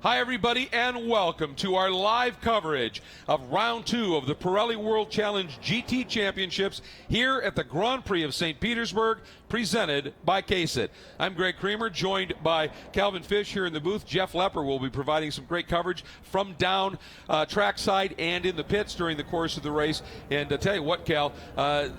Hi, everybody, and welcome to our live coverage of Round 2 of the Pirelli World Challenge GT Championships here at the Grand Prix of St. Petersburg, presented by K-Sit. I'm Greg Creamer, joined by Calvin Fish here in the booth. Jeff Lepper will be providing some great coverage from down trackside and in the pits during the course of the race. And to tell you what, Cal,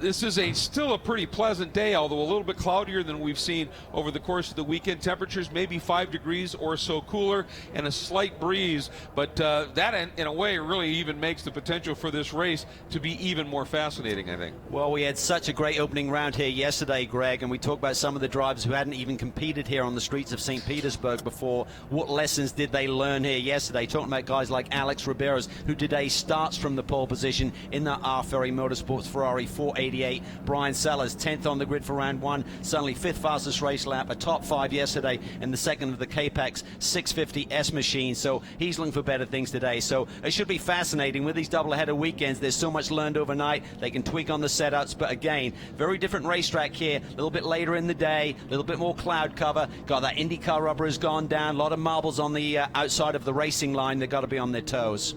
this is still a pretty pleasant day, although a little bit cloudier than we've seen over the course of the weekend. Temperatures maybe 5 degrees or so cooler, and a slight breeze, but that in a way really even makes the potential for this race to be even more fascinating, I think. Well, we had such a great opening round here yesterday, Greg, and we talked about some of the drivers who hadn't even competed here on the streets of St. Petersburg before. What lessons did they learn here yesterday? Talking about guys like Alex Riberas, who today starts from the pole position in that R. Ferry Motorsports Ferrari 488. Brian Sellers, 10th on the grid for round 1, suddenly 5th fastest race lap, a top 5 yesterday, and the second of the K-Pax 650S machine. So he's looking for better things today. So it should be fascinating with these doubleheader weekends. There's so much learned overnight. They can tweak on the setups, but again, very different racetrack here. A little bit later in the day, a little bit more cloud cover. Got that IndyCar rubber has gone down. A lot of marbles on the outside of the racing line. They've got to be on their toes.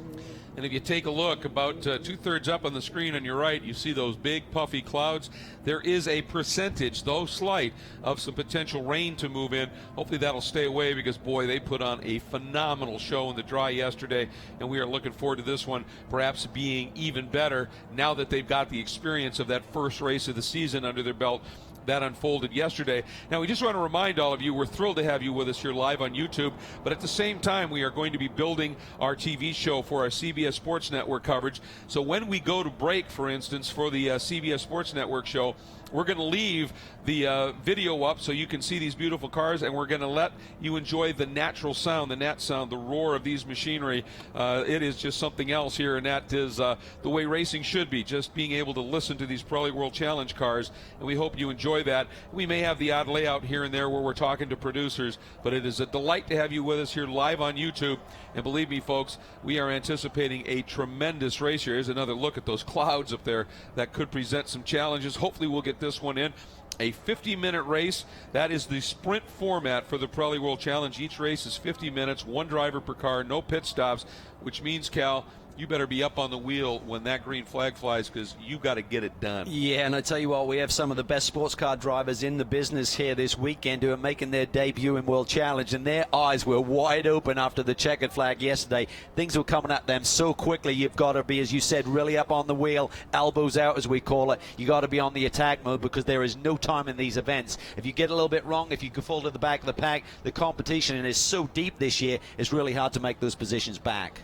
And if you take a look about 2/3 up on the screen on your right, you see those big puffy clouds. There is a percentage, though slight, of some potential rain to move in. Hopefully that'll stay away, because boy, they put on a phenomenal show in the dry yesterday, and we are looking forward to this one perhaps being even better now that they've got the experience of that first race of the season under their belt. That unfolded yesterday. Now, we just want to remind all of you, we're thrilled to have you with us here live on YouTube, but at the same time, we are going to be building our TV show for our CBS Sports Network coverage. So when we go to break, for instance, for the CBS Sports Network show, we're going to leave the video up so you can see these beautiful cars, and we're going to let you enjoy the natural sound, the nat sound, the roar of these machinery. It is just something else here, and that is the way racing should be, just being able to listen to these Pirelli World Challenge cars, and we hope you enjoy that. We may have the odd layout here and there where we're talking to producers, but it is a delight to have you with us here live on YouTube, and believe me, folks, we are anticipating a tremendous race here. Here's another look at those clouds up there that could present some challenges. Hopefully we'll get this one in. A 50-minute race. That is the sprint format for the Pirelli World Challenge. Each race is 50 minutes, one driver per car, no pit stops, which means, Cal, you better be up on the wheel when that green flag flies, because you got to get it done. Yeah, and I tell you what, we have some of the best sports car drivers in the business here this weekend who are making their debut in World Challenge, and their eyes were wide open after the checkered flag yesterday. Things were coming at them so quickly. You've got to be, as you said, really up on the wheel, elbows out as we call it. You got to be on the attack mode, because there is no time in these events. If you get a little bit wrong, if you can fall to the back of the pack, the competition is so deep this year, it's really hard to make those positions back.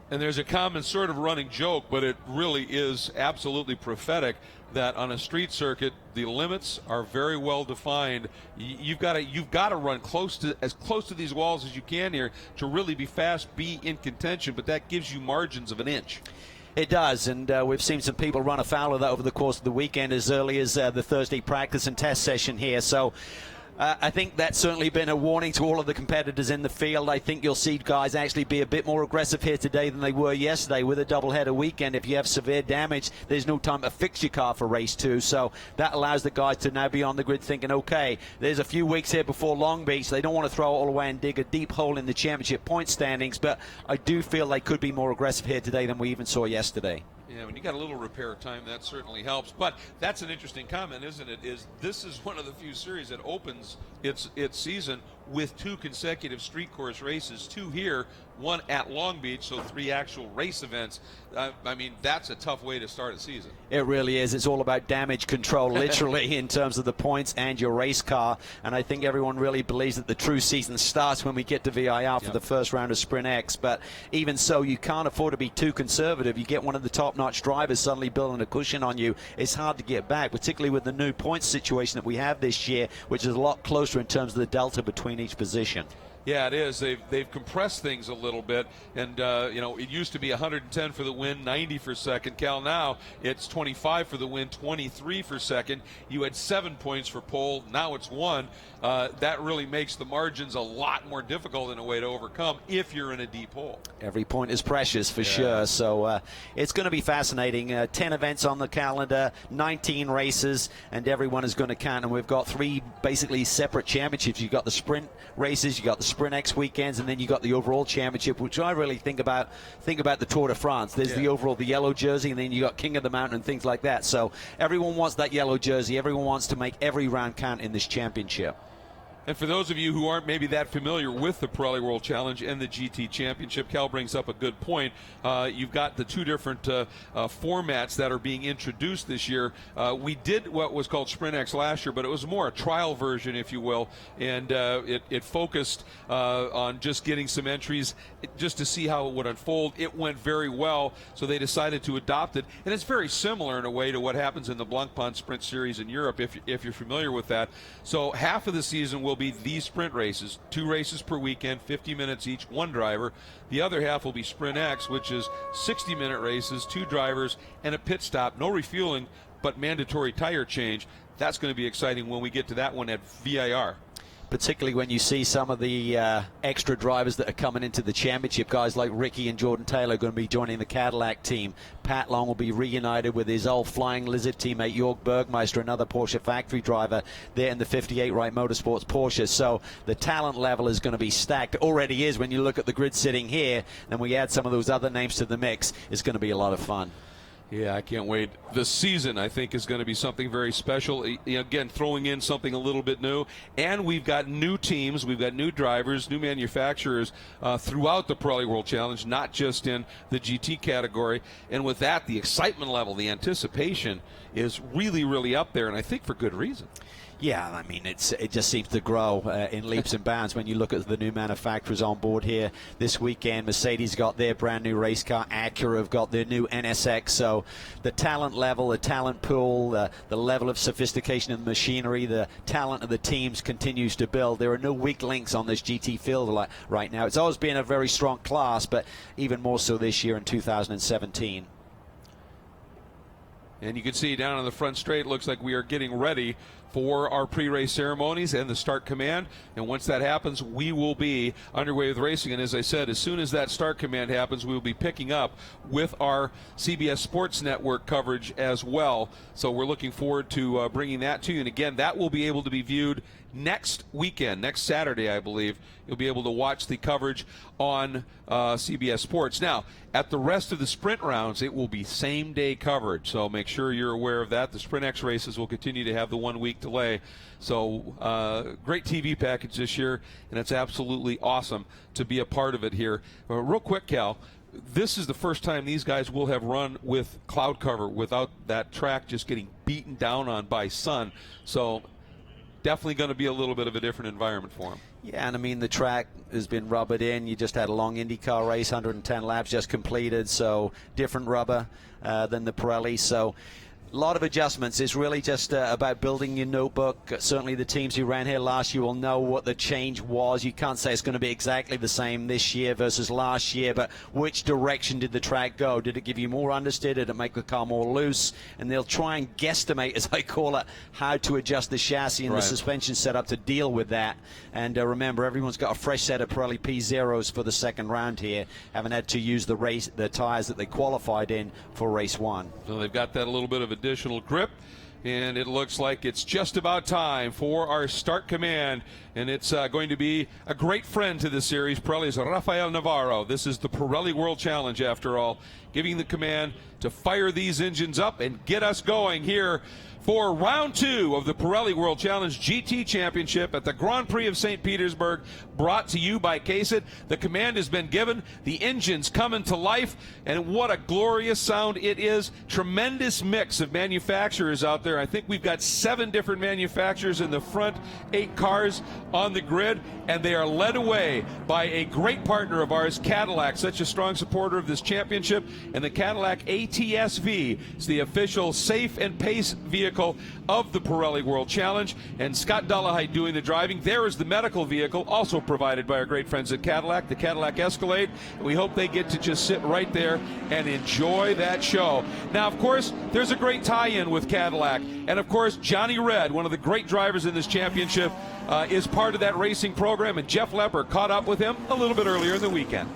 And there's a common sort of running joke, but it really is absolutely prophetic, that on a street circuit, the limits are very well defined. You've got to run as close to these walls as you can here to really be fast, be in contention, but that gives you margins of an inch. It does, and we've seen some people run afoul of that over the course of the weekend, as early as the Thursday practice and test session here. So I think that's certainly been a warning to all of the competitors in the field. I think you'll see guys actually be a bit more aggressive here today than they were yesterday with a doubleheader weekend. If you have severe damage, there's no time to fix your car for race 2. So that allows the guys to now be on the grid thinking, okay, there's a few weeks here before Long Beach. They don't want to throw it all away and dig a deep hole in the championship point standings, but I do feel they could be more aggressive here today than we even saw yesterday. Yeah, when you got a little repair time, that certainly helps. But that's an interesting comment, isn't it? This is one of the few series that opens its season with 2 consecutive street course races, 2 here, 1 at Long Beach, so 3 actual race events. I mean, that's a tough way to start a season. It really is. It's all about damage control, literally, in terms of the points and your race car. And I think everyone really believes that the true season starts when we get to VIR for the first round of Sprint X. But even so, you can't afford to be too conservative. You get one of the top-notch drivers suddenly building a cushion on you. It's hard to get back, particularly with the new points situation that we have this year, which is a lot closer in terms of the delta between each position. Yeah, it is. They've compressed things a little bit, and you know, it used to be 110 for the win, 90 for second. Cal, now it's 25 for the win, 23 for second. You had 7 points for pole, now it's 1. That really makes the margins a lot more difficult in a way to overcome if you're in a deep hole. Every point is precious for sure. So it's going to be fascinating. 10 events on the calendar, 19 races, and everyone is going to count. And we've got 3 basically separate championships. You've got the sprint races, you've got the Sprint X weekends, and then you got the overall championship, which I really think about the Tour de France. There's the overall, the yellow jersey, and then you got King of the Mountain and things like that. So everyone wants that yellow jersey. Everyone wants to make every round count in this championship. And for those of you who aren't maybe that familiar with the Pirelli World Challenge and the GT Championship, Cal brings up a good point. You've got the two different formats that are being introduced this year. We did what was called Sprint X last year, but it was more a trial version, if you will, and it focused on just getting some entries just to see how it would unfold. It went very well, so they decided to adopt it, and it's very similar in a way to what happens in the Blancpain Sprint Series in Europe, if you're familiar with that. So half of the season will be these sprint races, 2 races per weekend, 50 minutes each, 1 driver. The other half will be Sprint X, which is 60-minute races, 2 drivers, and a pit stop. No refueling, but mandatory tire change. That's going to be exciting when we get to that one at VIR. Particularly when you see some of the extra drivers that are coming into the championship. Guys like Ricky and Jordan Taylor are going to be joining the Cadillac team. Pat Long will be reunited with his old Flying Lizard teammate Jörg Bergmeister, another Porsche factory driver there in the 58 Wright Motorsports Porsche. So the talent level is going to be stacked. It already is when you look at the grid sitting here, and we add some of those other names to the mix. It's going to be a lot of fun. Yeah, I can't wait. The season, I think, is going to be something very special. Again, throwing in something a little bit new. And we've got new teams, we've got new drivers, new manufacturers throughout the Pirelli World Challenge, not just in the GT category. And with that, the excitement level, the anticipation is really, really up there, and I think for good reason. Yeah, I mean, it just seems to grow in leaps and bounds when you look at the new manufacturers on board here this weekend. Mercedes got their brand new race car. Acura have got their new NSX. So the talent level, the talent pool, the level of sophistication of the machinery, the talent of the teams continues to build. There are no weak links on this GT field right now. It's always been a very strong class, but even more so this year in 2017. And you can see down on the front straight, looks like we are getting ready for our pre-race ceremonies and the start command. And once that happens, we will be underway with racing. And as I said, as soon as that start command happens, we will be picking up with our CBS Sports Network coverage as well. So we're looking forward to bringing that to you. And again, that will be able to be viewed next weekend, next Saturday, I believe. You'll be able to watch the coverage on CBS Sports. Now, at the rest of the sprint rounds, it will be same-day coverage, so make sure you're aware of that. The Sprint X races will continue to have the 1-week delay. So great TV package this year, and it's absolutely awesome to be a part of it here. Real quick, Cal, this is the first time these guys will have run with cloud cover without that track just getting beaten down on by sun. So definitely going to be a little bit of a different environment for them. Yeah, and I mean, the track has been rubbered in. You just had a long IndyCar race, 110 laps just completed, so different rubber than the Pirelli. So a lot of adjustments. It's really just about building your notebook. Certainly the teams who ran here last year will know what the change was. You can't say it's going to be exactly the same this year versus last year, but which direction did the track go? Did it give you more understeer? Did it make the car more loose? And they'll try and guesstimate, as I call it, how to adjust the chassis and the suspension setup to deal with that. And remember, everyone's got a fresh set of Pirelli P0s for the second round here, haven't had to use the tires that they qualified in for race 1. So they've got that a little bit of additional grip, and it looks like it's just about time for our start command, and it's going to be a great friend to the series. Pirelli's Rafael Navarro. This is the Pirelli World Challenge, after all, giving the command to fire these engines up and get us going here for round 2 of the Pirelli World Challenge GT Championship at the Grand Prix of St. Petersburg, brought to you by Case-It. The command has been given, the engine's coming to life, and what a glorious sound it is. Tremendous mix of manufacturers out there. I think we've got 7 different manufacturers in the front, 8 cars on the grid, and they are led away by a great partner of ours, Cadillac, such a strong supporter of this championship. And the Cadillac ATS-V is the official safe and pace vehicle of the Pirelli World Challenge, and Scott Dullahy doing the driving. There is the medical vehicle, also provided by our great friends at Cadillac, the Cadillac Escalade. We hope they get to just sit right there and enjoy that show. Now, of course, there's a great tie-in with Cadillac, and of course, Johnny Red, one of the great drivers in this championship, is part of that racing program, and Jeff Lepper caught up with him a little bit earlier in the weekend.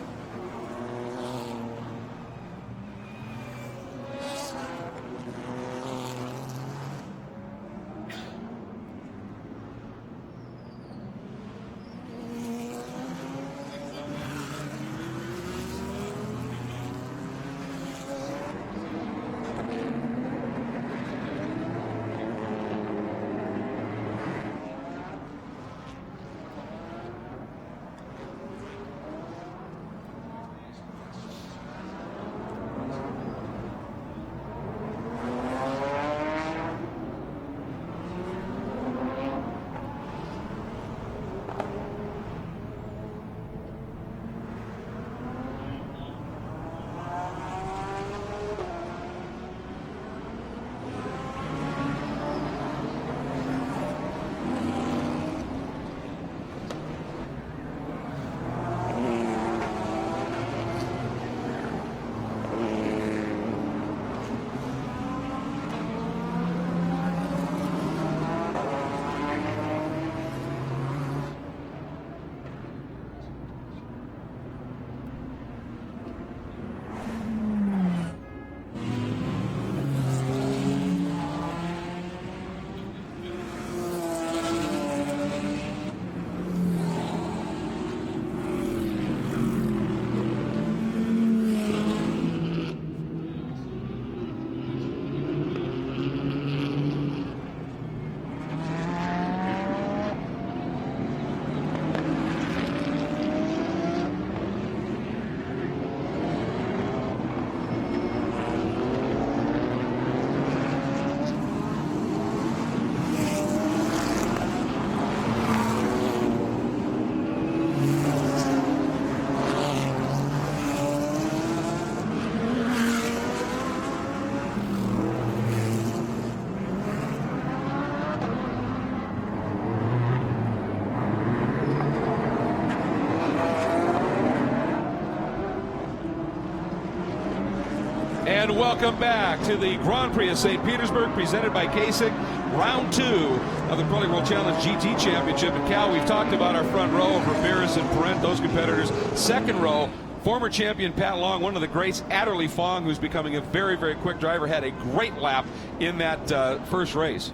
And welcome back to the Grand Prix of St. Petersburg, presented by Kasich. Round 2 of the Pirelli World Challenge GT Championship. And Cal, we've talked about our front row of Ramirez and Parent, those competitors. Second row, former champion Pat Long, one of the greats, Adderley Fong, who's becoming a very, very quick driver, had a great lap in that first race.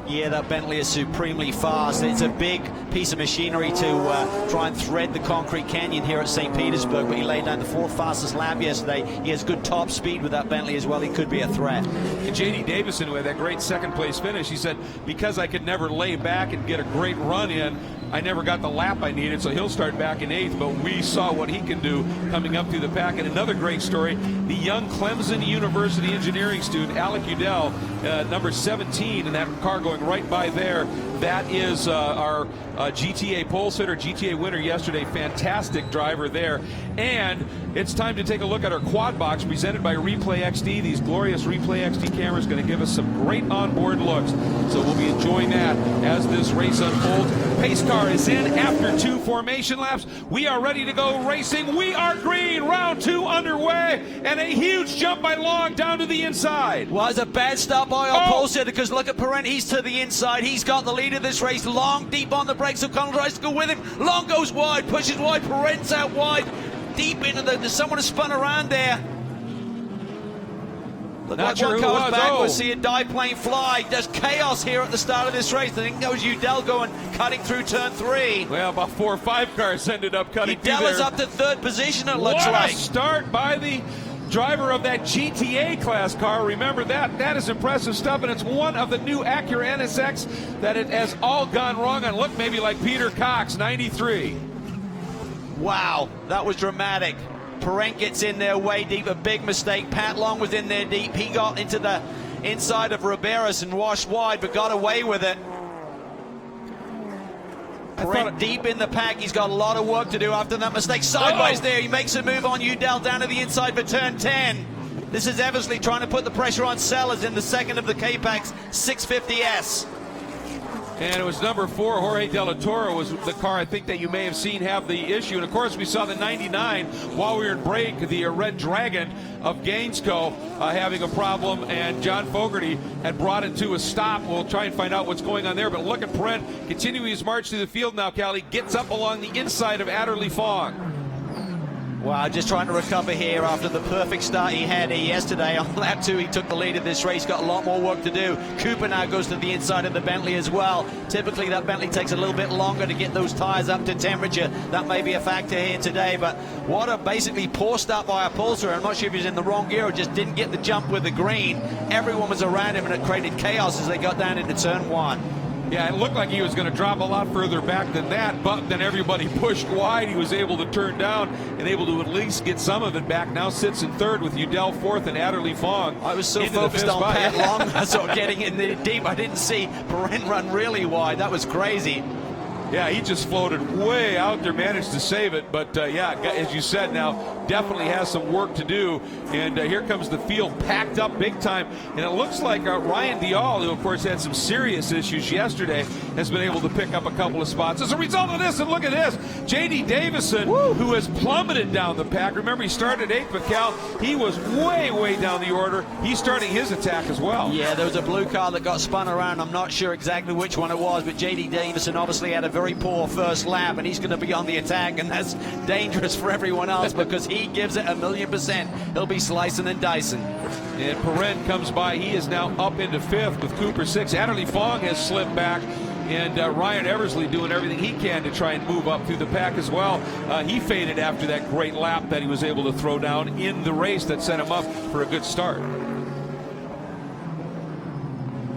Yeah, that Bentley is supremely fast. It's a big piece of machinery to try and thread the concrete canyon here at St. Petersburg, but he laid down the 4th fastest lap yesterday. He has good top speed with that Bentley as well. He could be a threat. And J.D. Davison, who had that great second-place finish, he said, because I could never lay back and get a great run in, I never got the lap I needed, so he'll start back in 8th, but we saw what he can do coming up through the pack. And another great story, the young Clemson University engineering student, Alec Udell, number 17, in that car going right by there. That is our GTA pole sitter, GTA winner yesterday. Fantastic driver there. And it's time to take a look at our quad box presented by Replay XD. These glorious Replay XD cameras going to give us some great onboard looks. So we'll be enjoying that as this race unfolds. Pace car is in after 2 formation laps. We are ready to go racing. We are green. Round 2 underway. And a huge jump by Long down to the inside. Well, it's a bad start by our pole sitter, because look at Parent. He's to the inside. He's got the lead of this race. Long deep on the brakes. O'Connell tries to go with him. Long goes wide, pushes wide. Parent's out wide. Deep into the... Someone has spun around there. Look like one car's back. We'll see a dive-plane fly. There's chaos here at the start of this race. I think that was Udell going, cutting through turn 3. Well, about 4 or 5 cars ended up cutting through there. Udell is up to 3rd position, it looks like. What a start by the driver of that GTA class car. Remember that. That is impressive stuff, and it's one of the new Acura NSX that it has all gone wrong on. Look, maybe like Peter Cox, 93. Wow, that was dramatic. Parent gets in there way deep, a big mistake. Pat Long was in there deep. He got into the inside of Riberas and washed wide, but got away with it. Parent deep in the pack. He's got a lot of work to do after that mistake. Sideways there. He makes a move on Udell down to the inside for turn 10. This is Eversley trying to put the pressure on Sellers in the second of the K-Pax 650S. And it was number 4, Jorge De La Torre, was the car I think that you may have seen have the issue. And of course, we saw the 99 while we were in break, the Red Dragon of Gainesco having a problem, and John Fogarty had brought it to a stop. We'll try and find out what's going on there. But look at Parent continuing his march through the field now, Callie. Gets up along the inside of Adderley Fong. Wow, just trying to recover here after the perfect start he had here yesterday. On lap 2, he took the lead of this race, got a lot more work to do. Cooper now goes to the inside of the Bentley as well. Typically, that Bentley takes a little bit longer to get those tires up to temperature. That may be a factor here today, but what a basically poor start by a Pulsar. I'm not sure if he's in the wrong gear or just didn't get the jump with the green. Everyone was around him, and it created chaos as they got down into turn 1. Yeah, it looked like he was going to drop a lot further back than that, but then everybody pushed wide. He was able to turn down and able to at least get some of it back. Now sits in 3rd with Udell 4th and Adderley Fong. I was so focused on Pat Long, I saw getting in the deep. I didn't see Parent run really wide. That was crazy. Yeah, he just floated way out there, managed to save it. But, yeah, as you said now, definitely has some work to do. And here comes the field packed up big time. And it looks like Ryan Dial, who, of course, had some serious issues yesterday, has been able to pick up a couple of spots. As a result of this, and look at this, J.D. Davison, who has plummeted down the pack. Remember, he started 8th, but Cal, he was way, way down the order. He's starting his attack as well. Yeah, there was a blue car that got spun around. I'm not sure exactly which one it was, but J.D. Davison obviously had a very poor first lap, and he's going to be on the attack, and that's dangerous for everyone else because he gives it 1,000,000%. He'll be slicing and dicing. And Parent comes by. He is now up into 5th with Cooper 6th. Adderley Fong has slipped back, and Ryan Eversley doing everything he can to try and move up through the pack as well. He faded after that great lap that he was able to throw down in the race that set him up for a good start.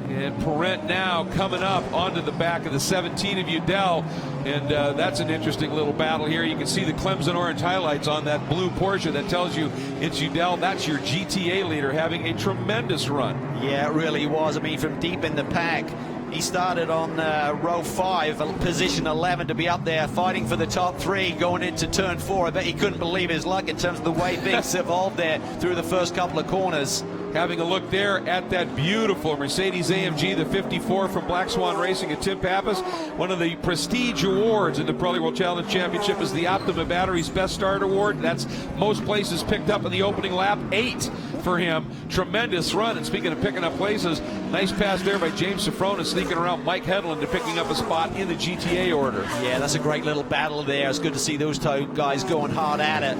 And Parent now coming up onto the back of the 17 of Udell. And that's an interesting little battle here. You can see the Clemson orange highlights on that blue Porsche that tells you it's Udell. That's your GTA leader having a tremendous run. Yeah, it really was. I mean, from deep in the pack, he started on row 5, position 11, to be up there fighting for the top 3 going into turn 4. I bet he couldn't believe his luck in terms of the way things evolved there through the first couple of corners. having a look there at that beautiful Mercedes-AMG, the 54 from Black Swan Racing at Tim Pappas. One of the prestige awards in the Pirelli World Challenge Championship is the Optima Batteries Best Start Award. That's most places picked up in the opening lap, 8 for him. Tremendous run. And speaking of picking up places, nice pass there by James Sofronis, sneaking around Mike Hedlund to picking up a spot in the GTA order. Yeah, that's a great little battle there. It's good to see those two guys going hard at it.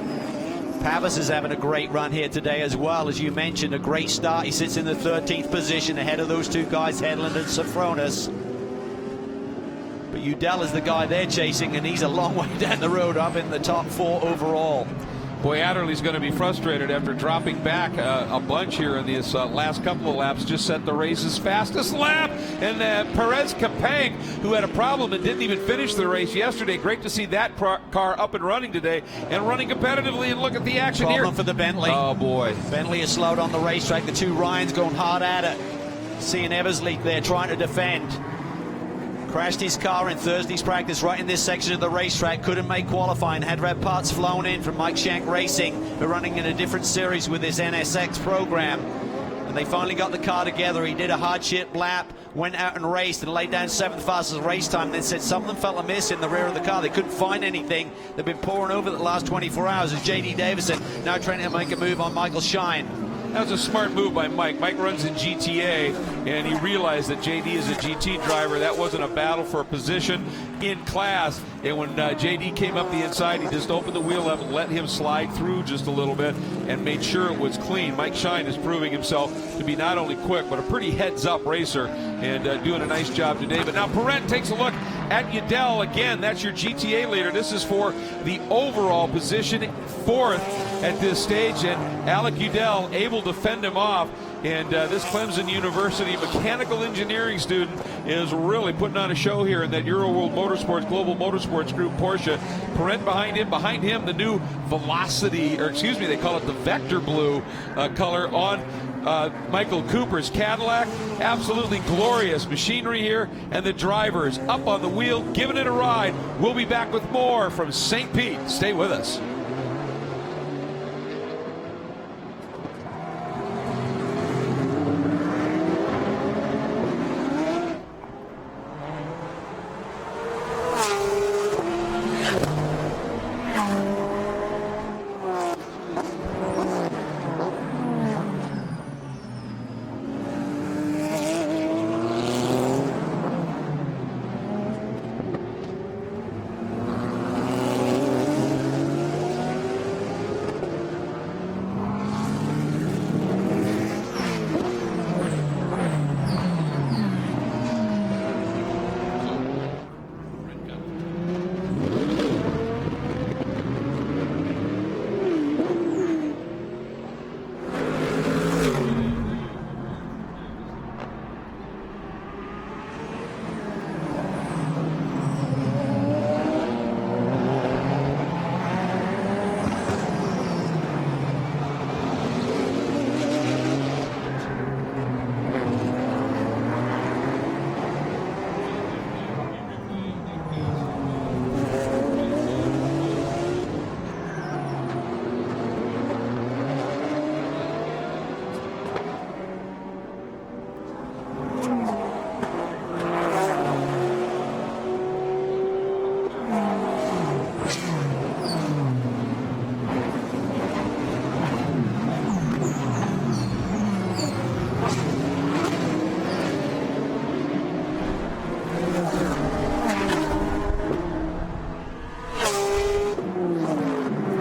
Pappas is having a great run here today as well. As you mentioned, a great start. He sits in the 13th position ahead of those two guys, Hedlund and Sofronis. But Udell is the guy they're chasing, and he's a long way down the road, up in the top 4 overall. Boy, Adderley's going to be frustrated after dropping back a bunch here in these last couple of laps. Just set the race's fastest lap. And Perez Capang, who had a problem and didn't even finish the race yesterday. Great to see that car up and running today and running competitively. And look at the action Problem here. for the Bentley. Oh, boy. Bentley is slowed on the racetrack. The two Ryans going hard at it. Seeing Eversley there trying to defend. Crashed his car in Thursday's practice right in this section of the racetrack. Couldn't make qualifying. Had to have parts flown in from Mike Shank Racing. They're running in a different series with this NSX program. And they finally got the car together. He did a hardship lap, went out and raced and laid down 7th fastest race time. Then said something felt amiss in the rear of the car. They couldn't find anything. They've been pouring over the last 24 hours. As J.D. Davison now trying to make a move on Michael Shine. That was a smart move by Mike. Mike runs in GTA, and he realized that JD is a GT driver. That wasn't a battle for a position in class. And when JD came up the inside, he just opened the wheel up and let him slide through just a little bit and made sure it was clean. Mike Shine is proving himself to be not only quick, but a pretty heads-up racer and doing a nice job today. But now Perrette takes a look at Udell. Again, that's your GTA leader. This is for the overall position, 4th at this stage, and Alec Udell able to fend him off. And this Clemson University mechanical engineering student is really putting on a show here in that Euro World Motorsports Global Motorsports Group Porsche. Perrette behind him the new Velocity, or excuse me, they call it the Vector Blue color on Michael Cooper's Cadillac. Absolutely glorious machinery here, and the drivers up on the wheel giving it a ride. We'll be back with more from St. Pete. Stay with us.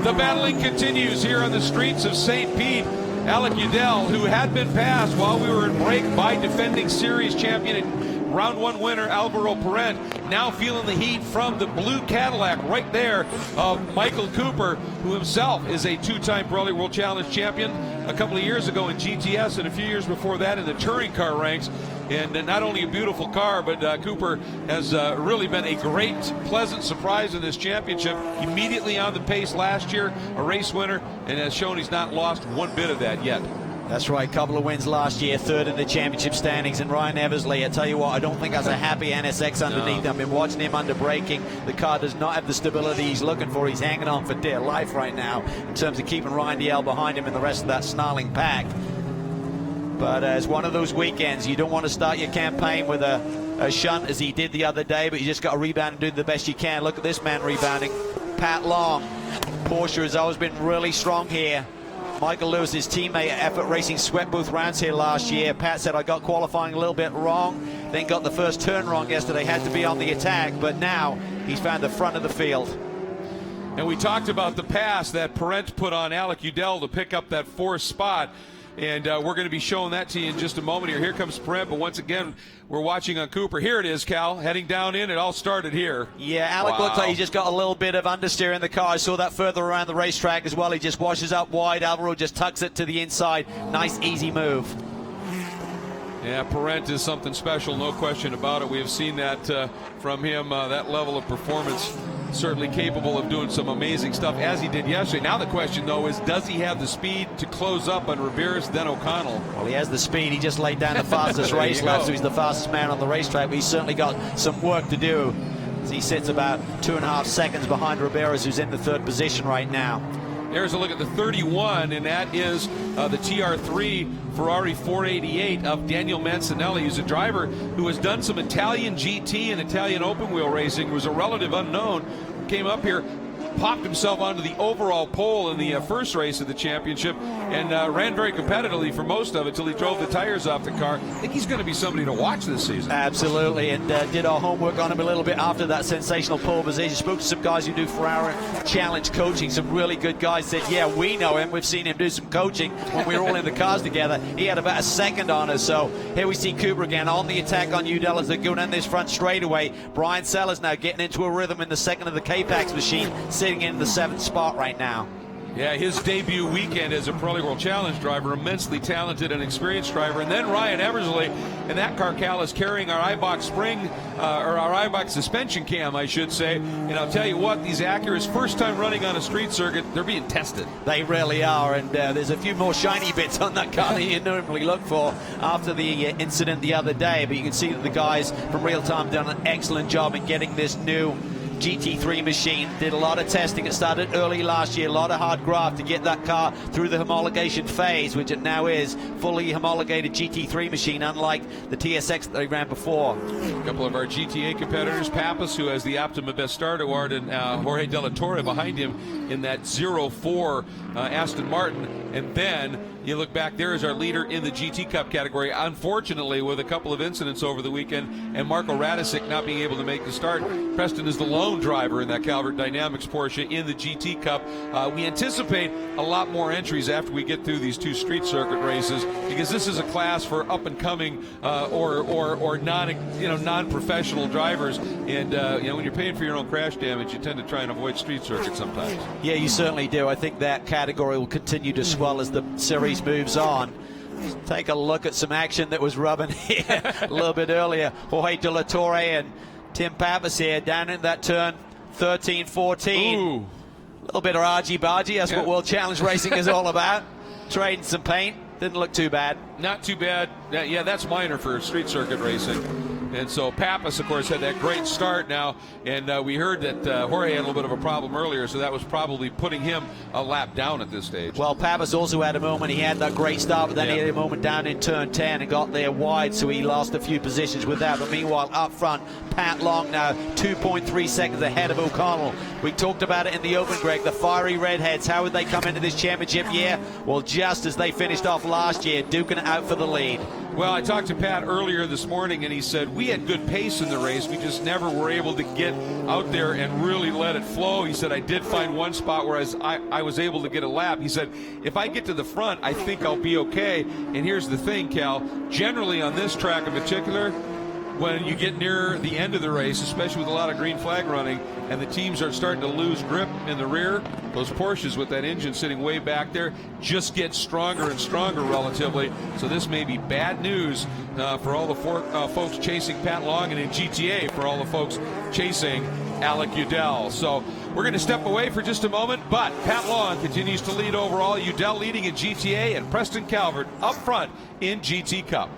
The battling continues here on the streets of St. Pete. Alec Udell, who had been passed while we were in break by defending series champion and round 1 winner Alvaro Perrette, now feeling the heat from the blue Cadillac right there of Michael Cooper, who himself is a 2-time Pirelli World Challenge champion a couple of years ago in GTS and a few years before that in the touring car ranks. And not only a beautiful car, but Cooper has really been a great, pleasant surprise in this championship. Immediately on the pace last year, a race winner, and has shown he's not lost one bit of that yet. That's right, couple of wins last year, 3rd in the championship standings. And Ryan Eversley, I tell you what, I don't think has a happy NSX underneath. No. I've been watching him under braking. The car does not have the stability he's looking for. He's hanging on for dear life right now in terms of keeping Ryan DL behind him and the rest of that snarling pack. But it's one of those weekends. You don't want to start your campaign with a shunt as he did the other day, but you just got to rebound and do the best you can. Look at this man rebounding. Pat Long. Porsche has always been really strong here. Michael Lewis, his teammate at Effort Racing, swept both rounds here last year. Pat said, I got qualifying a little bit wrong, then got the first turn wrong yesterday, had to be on the attack, but now he's found the front of the field. And we talked about the pass that Parent put on Alec Udell to pick up that fourth spot. And we're going to be showing that to you in just a moment here. Here comes Parent, but once again, we're watching on Cooper. Here it is, Cal, heading down in. It all started here. Yeah, Alec looked like he just got a little bit of understeer in the car. I saw that further around the racetrack as well. He just washes up wide. Alvaro just tucks it to the inside. Nice, easy move. Yeah, Parent is something special, no question about it. We have seen that from him, that level of performance. Certainly capable of doing some amazing stuff as he did yesterday. Now the question, though, is does he have the speed to close up on Ramirez, then O'Connell? Well, he has the speed. He just laid down the fastest race lap, so he's the fastest man on the racetrack. But he's certainly got some work to do as he sits about 2.5 seconds behind Ramirez, who's in the third position right now. There's a look at the 31, and that is the TR3 Ferrari 488 of Daniel Mancinelli, who's a driver who has done some Italian GT and Italian open wheel racing, was a relative unknown, came up here, popped himself onto the overall pole in the first race of the championship, and ran very competitively for most of it until he drove the tires off the car. I think he's going to be somebody to watch this season. Absolutely, and did our homework on him a little bit after that sensational pole position. Spoke to some guys who do Ferrari Challenge coaching, some really good guys. Said, yeah, we know him. We've seen him do some coaching when we were all in the cars together. He had about a second on us. So here we see Cooper again on the attack on Udell as they're going down this front straightaway. Brian Sellers now getting into a rhythm in the second of the K-Pax machine, sitting in the 7th spot right now. Yeah, his debut weekend as a Pirelli World Challenge driver, immensely talented and experienced driver. And then Ryan Eversley, and that car, Cal, is carrying our iBox spring, or our iBox suspension cam, I should say. And I'll tell you what, these Acuras, first time running on a street circuit, they're being tested. They really are, and there's a few more shiny bits on that car than you normally look for after the incident the other day. But you can see that the guys from Real Time done an excellent job in getting this new GT3 machine. Did a lot of testing. It started early last year, a lot of hard graft to get that car through the homologation phase, which it now is fully homologated GT3 machine, unlike the TSX that they ran before. A couple of our GTA competitors, Pappas, who has the Optima Best Start Award, and Jorge De La Torre behind him in that 04 Aston Martin. And then you look back, there is our leader in the GT Cup category, unfortunately with a couple of incidents over the weekend, and Marko Radicic not being able to make the start. Preston is the lone driver in that Calvert Dynamics Porsche in the GT Cup. We anticipate a lot more entries after we get through these 2 street circuit races, because this is a class for up and coming or non-professional drivers. And when you're paying for your own crash damage, you tend to try and avoid street circuits sometimes. Yeah, you certainly do. I think that category will continue to swell as the series moves on. Take a look at some action that was rubbing here a little bit earlier. Jorge De La Torre and Tim Pappas here down in that turn 13, 14. Ooh. A little bit of argy-bargy. That's what World Challenge Racing is all about. Trading some paint. Didn't look too bad. Not too bad. Yeah, that's minor for street circuit racing. And so Pappas, of course, had that great start now, and we heard that Jorge had a little bit of a problem earlier, so that was probably putting him a lap down at this stage. Well, Pappas also had a moment. He had that great start, but then he had a moment down in turn 10 and got there wide, so he lost a few positions with that. But meanwhile, up front, Pat Long now 2.3 seconds ahead of O'Connell. We talked about it in the open, Greg, the fiery redheads. How would they come into this championship year? Well, just as they finished off last year, duking it out for the lead. Well, I talked to Pat earlier this morning, and he said we had good pace in the race. We just never were able to get out there and really let it flow. He said, I did find one spot where I was able to get a lap. He said, if I get to the front, I think I'll be okay. And here's the thing, Cal. Generally on this track in particular, when you get near the end of the race, especially with a lot of green flag running, and the teams are starting to lose grip in the rear, those Porsches with that engine sitting way back there just get stronger and stronger relatively. So this may be bad news for all the folks chasing Pat Long, and in GTA for all the folks chasing Alec Udell. So we're going to step away for just a moment, but Pat Long continues to lead overall. Udell leading in GTA, and Preston Calvert up front in GT Cup.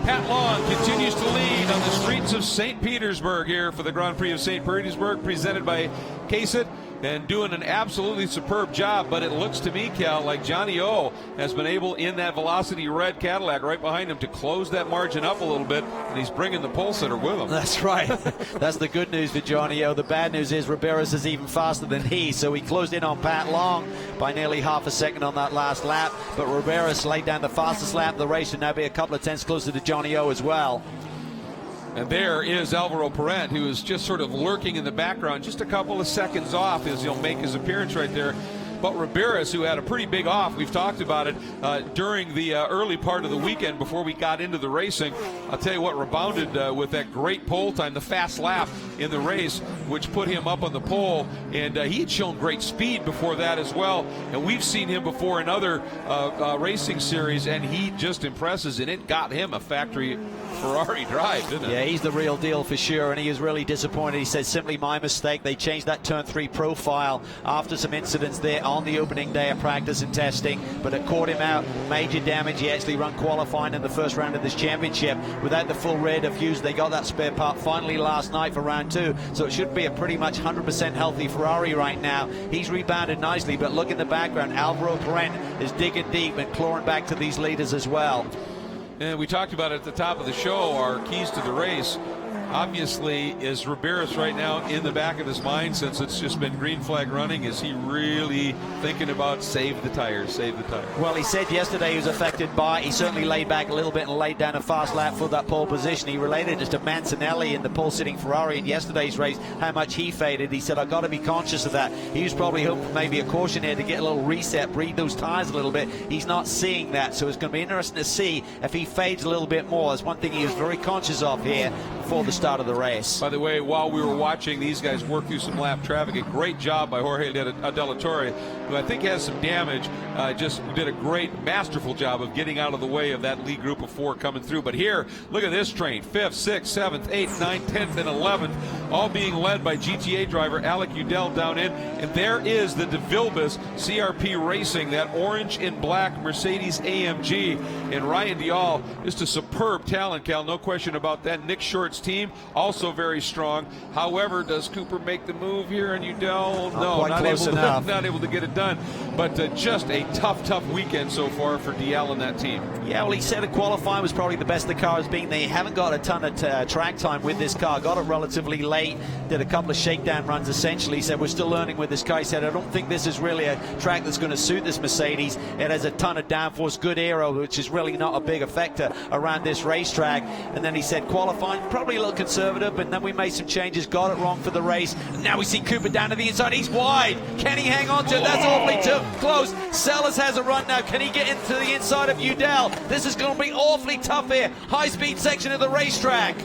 Pat Long continues to lead on the streets of St. Petersburg here for the Grand Prix of St. Petersburg, presented by Kasich, and doing an absolutely superb job. But it looks to me, Cal, like Johnny O has been able, in that Velocity red Cadillac right behind him, to close that margin up a little bit, and he's bringing the pole sitter with him. That's right. That's the good news for Johnny O. The bad news is Riberas is even faster than he, so he closed in on Pat Long by nearly half a second on that last lap. But Riberas laid down the fastest lap of the race, and now be a couple of tenths closer to Johnny O as well. And there is Alvaro Parent, who is just sort of lurking in the background, just a couple of seconds off as he'll make his appearance right there. But Riberas, who had a pretty big off, we've talked about it during the early part of the weekend before we got into the racing. I'll tell you what, rebounded with that great pole time, the fast lap in the race, which put him up on the pole. And he had shown great speed before that as well. And we've seen him before in other racing series, and he just impresses. And it got him a factory Ferrari drive, didn't it? Yeah, he's the real deal for sure, and he is really disappointed. He said, simply my mistake. They changed that turn 3 profile after some incidents there on the opening day of practice and testing, but it caught him out. Major damage. He actually run qualifying in the first round of this championship without the full rear diffuser. They got that spare part finally last night for round 2, so it should be a pretty much 100% healthy Ferrari right now. He's rebounded nicely, but look in the background. Alvaro Parent is digging deep and clawing back to these leaders as well. And we talked about it at the top of the show, our keys to the race. Obviously, is Riberas right now in the back of his mind, since it's just been green flag running? Is he really thinking about save the tires, save the tires? Well, he said yesterday he was affected by, he certainly laid back a little bit and laid down a fast lap for that pole position. He related it to Mancinelli in the pole-sitting Ferrari in yesterday's race, how much he faded. He said, I've got to be conscious of that. He was probably hoping for maybe a caution here to get a little reset, breathe those tires a little bit. He's not seeing that, so it's going to be interesting to see if he fades a little bit more. That's one thing he was very conscious of here before the start of the race. By the way, while we were watching these guys work through some lap traffic, a great job by Jorge Delatorre, who I think has some damage. Just did a great, masterful job of getting out of the way of that lead group of 4 coming through. But here, look at this train: 5th, 6th, 7th, 8th, 9th, 10th, and 11th, all being led by GTA driver Alec Udell down in. And there is the De Vilbiss CRP Racing, that orange and black Mercedes AMG. And Ryan Dial, just a superb talent, Cal, no question about that. Nick Short's team, also very strong. However, does Cooper make the move here on Udell? No, not able to get it done. But just a tough weekend so far for Dial and that team. Yeah, well, he said the qualifying was probably the best the car has been. They haven't got a ton of track time with this car. Got it relatively late. Did a couple of shakedown runs, essentially. He said, we're still learning with this car. He said, I don't think this is really a track that's going to suit this Mercedes. It has a ton of downforce, good aero, which is really not a big effector around this racetrack. And then he said, qualifying, probably a little conservative, but then we made some changes, got it wrong for the race. And now we see Cooper down to the inside. He's wide. Can he hang on to it? That's awfully too close. Sellers has a run now. Can he get into the inside of Udell? This is going to be awfully tough here. High-speed section of the racetrack.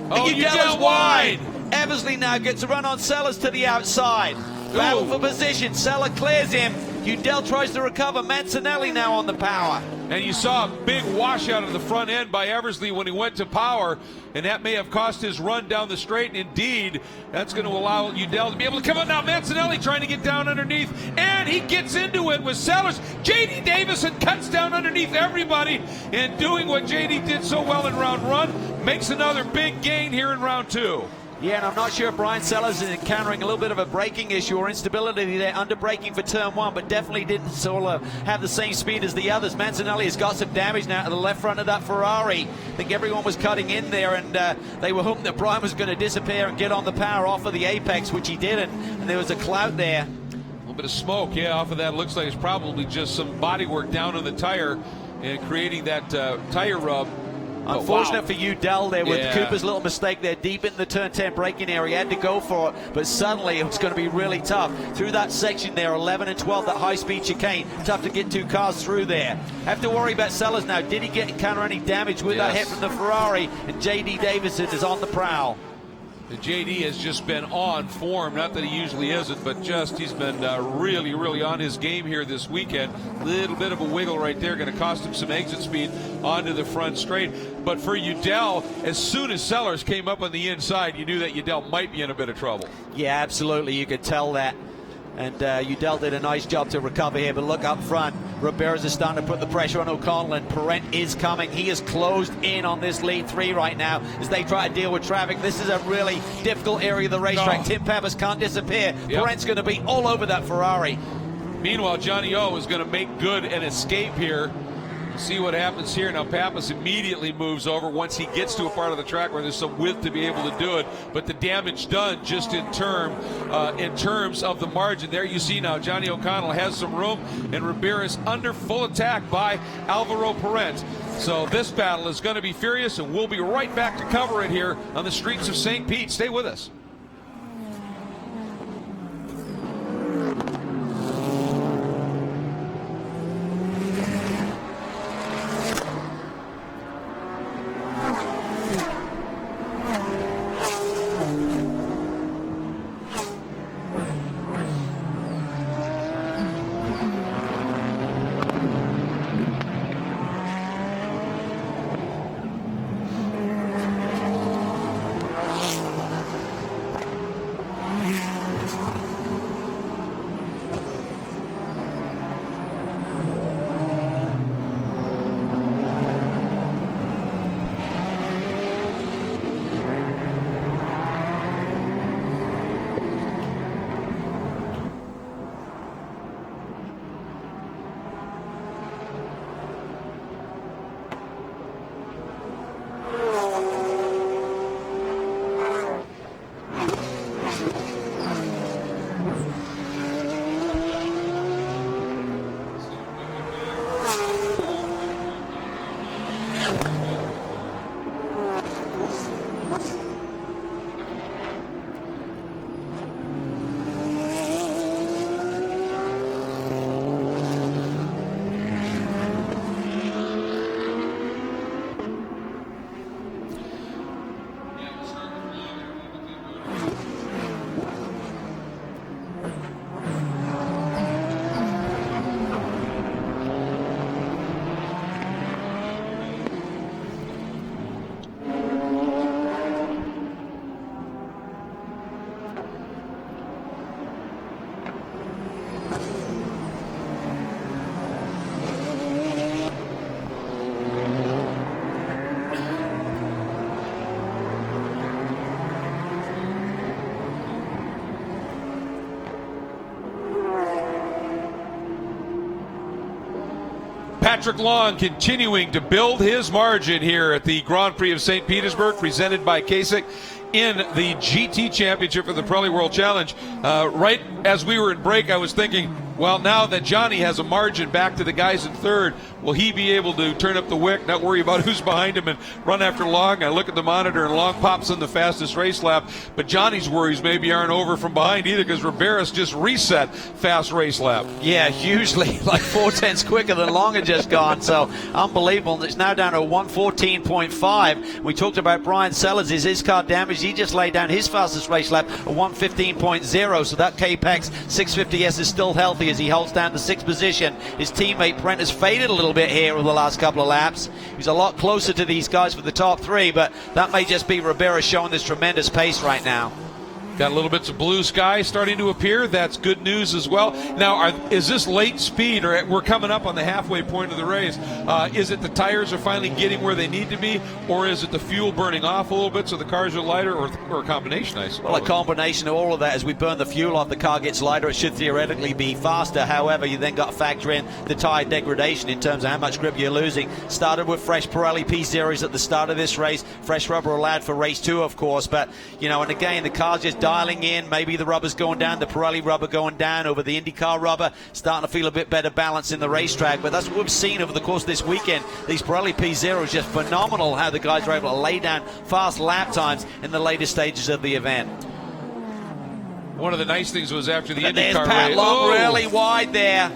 Oh, Udell is wide. Eversley now gets a run on Sellers to the outside. Battle for position. Seller clears him. Udell tries to recover. Mancinelli now on the power. And you saw a big washout of the front end by Eversley when he went to power, and that may have cost his run down the straight. And indeed, that's going to allow Udell to be able to come out now. Mancinelli trying to get down underneath, and he gets into it with Sellers. J.D. Davison cuts down underneath everybody, and doing what J.D. did so well in round 1, makes another big gain here in round 2. Yeah, and I'm not sure if Brian Sellers is encountering a little bit of a braking issue or instability there, under braking for turn 1, but definitely didn't sort of have the same speed as the others. Mancinelli has got some damage now to the left front of that Ferrari. I think everyone was cutting in there, and they were hoping that Brian was going to disappear and get on the power off of the apex, which he didn't, and there was a cloud there. A little bit of smoke, yeah, off of that. Looks like it's probably just some body work down on the tire and creating that tire rub. Unfortunate for Udell there with Cooper's little mistake there deep in the turn 10 braking area. He had to go for it, but suddenly it was going to be really tough. Through that section there, 11 and 12, that high-speed chicane. Tough to get 2 cars through there. Have to worry about Sellers now. Did he encounter any damage with that hit from the Ferrari? And J.D. Davison is on the prowl. The JD has just been on form, not that he usually isn't, but just he's been really on his game here this weekend. Little bit of a wiggle right there, going to cost him some exit speed onto the front straight. But for Udell, as soon as Sellers came up on the inside, you knew that Udell might be in a bit of trouble. Yeah, absolutely, you could tell that. And Udell did a nice job to recover here, but look up front. Riberas is starting to put the pressure on O'Connell, and Perrent is coming. He is closed in on this lead 3 right now as they try to deal with traffic. This is a really difficult area of the racetrack. Tim Peppers can't disappear. Perrent's going to be all over that Ferrari. Meanwhile, Johnny O is going to make good and escape here. See what happens here. Now Pappas immediately moves over once he gets to a part of the track where there's some width to be able to do it, but the damage done just in terms of the margin. There you see now Johnny O'Connell has some room, and Riberas under full attack by Alvaro Perrent. So this battle is going to be furious, and we'll be right back to cover it here on the streets of St. Pete. Stay with us. Patrick Long continuing to build his margin here at the Grand Prix of St. Petersburg, presented by Kasich in the GT Championship for the Pirelli World Challenge. Right as we were in break, I was thinking, well, now that Johnny has a margin back to the guys in third, will he be able to turn up the wick, not worry about who's behind him, and run after Long? I look at the monitor, and Long pops in the fastest race lap, but Johnny's worries maybe aren't over from behind either, because Riberas just reset fast race lap. Yeah, hugely, like 4/10 quicker than Long had just gone, so unbelievable. It's now down to 1:14.5. We talked about Brian Sellers, his car damaged. He just laid down his fastest race lap at 1:15.0, so that K-Pax 650S is still healthy as he holds down the 6th position. His teammate Brent has faded a little bit here over the last couple of laps. He's a lot closer to these guys for the top 3, but that may just be Riberas showing this tremendous pace right now. Got a little bits of blue sky starting to appear. That's good news as well. Now, is this late speed, or we're coming up on the halfway point of the race? Is it the tires are finally getting where they need to be, or is it the fuel burning off a little bit so the cars are lighter, or a combination, I suppose? Well, a combination of all of that. As we burn the fuel off, the car gets lighter. It should theoretically be faster. However, you then got to factor in the tire degradation in terms of how much grip you're losing. Started with fresh Pirelli P-Series at the start of this race. Fresh rubber allowed for race 2, of course. But, you know, and again, the car's just dialing in. Maybe the rubber's going down, the Pirelli rubber going down over the IndyCar rubber, starting to feel a bit better balance in the racetrack. But that's what we've seen over the course of this weekend. These Pirelli P0s, just phenomenal how the guys are able to lay down fast lap times in the later stages of the event. One of the nice things was after the IndyCar race. There's Pat Long really wide there.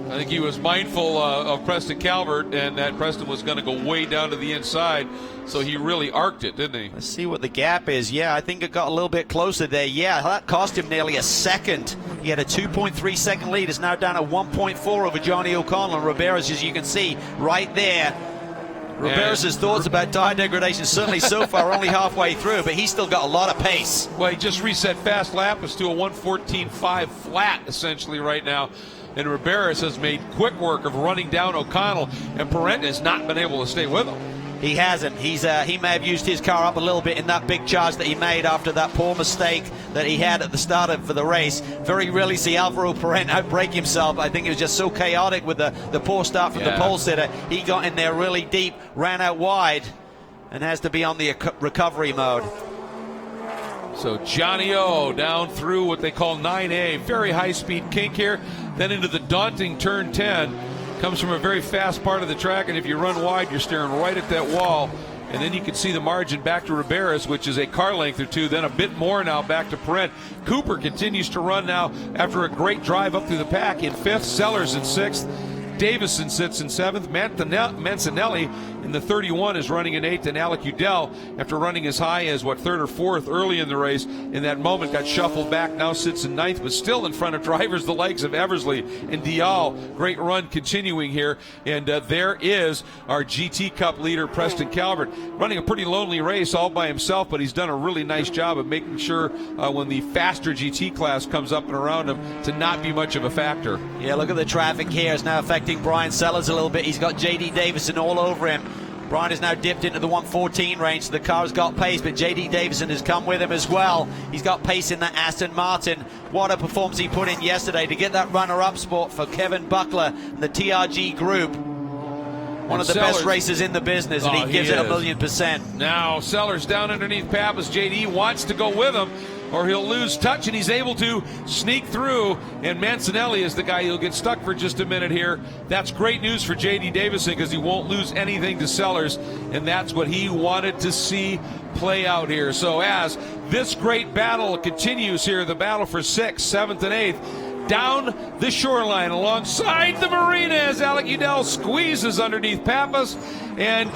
I think he was mindful of Preston Calvert, and that Preston was going to go way down to the inside, so he really arced it, didn't he? Let's see what the gap is. Yeah, I think it got a little bit closer there. Yeah, that cost him nearly a second. He had a 2.3 second lead. It's now down to 1.4 over Johnny O'Connell. And Riberas, as you can see, right there. Riberas' thoughts about tire degradation certainly so far only halfway through, but he's still got a lot of pace. Well, he just reset fast lap. It's to a 1:14.5 flat, essentially, right now. and Riberas has made quick work of running down O'Connell, and Parent has not been able to stay with him. He hasn't. He may have used his car up a little bit in that big charge that he made after that poor mistake that he had at the start of the race. Very rarely see Alvaro Parent outbrake himself. I think it was just so chaotic with the poor start from the pole sitter. He got in there really deep, ran out wide, and has to be on the recovery mode. So Johnny O down through what they call 9A, very high-speed kink here, then into the daunting turn 10. Comes from a very fast part of the track, and if you run wide, you're staring right at that wall. And then you can see the margin back to Riberas, which is a car length or two, then a bit more now back to Parent. Cooper continues to run now after a great drive up through the pack in 5th, Sellers in 6th. Davison sits in 7th. Mancinelli in the 31 is running in 8th, and Alec Udell, after running as high as 3rd or 4th early in the race, in that moment got shuffled back, now sits in 9th, but still in front of drivers the likes of Eversley and Dial. Great run continuing here, and there is our GT Cup leader, Preston Calvert, running a pretty lonely race all by himself, but he's done a really nice job of making sure when the faster GT class comes up and around him to not be much of a factor. Yeah, look at the traffic here. It's now affecting Brian Sellers a little bit. He's got JD Davison all over him. Brian has now dipped into the 114 range, so the car has got pace, but JD Davison has come with him as well. He's got pace in that Aston Martin. What a performance he put in yesterday to get that runner-up spot for Kevin Buckler and the TRG group. One of the best racers in the business, and he gives it 1,000,000%. Now Sellers down underneath Pappas. JD wants to go with him, or he'll lose touch, and he's able to sneak through, and Mancinelli is the guy who'll get stuck for just a minute here. That's great news for JD Davison, because he won't lose anything to Sellers, and that's what he wanted to see play out here. So as this great battle continues here, the battle for 6th, 7th, and 8th, down the shoreline alongside the marina as Alec Udell squeezes underneath Pappas, and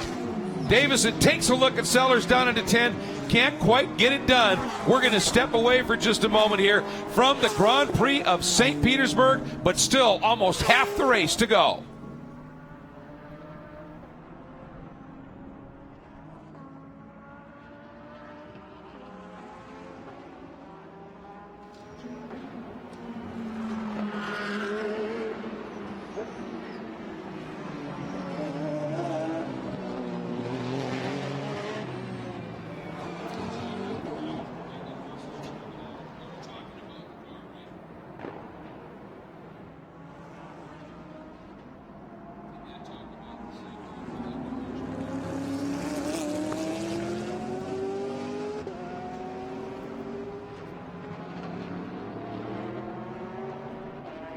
Davison takes a look at Sellers down into 10. Can't quite get it done. We're going to step away for just a moment here from the Grand Prix of St. Petersburg, but still almost half the race to go.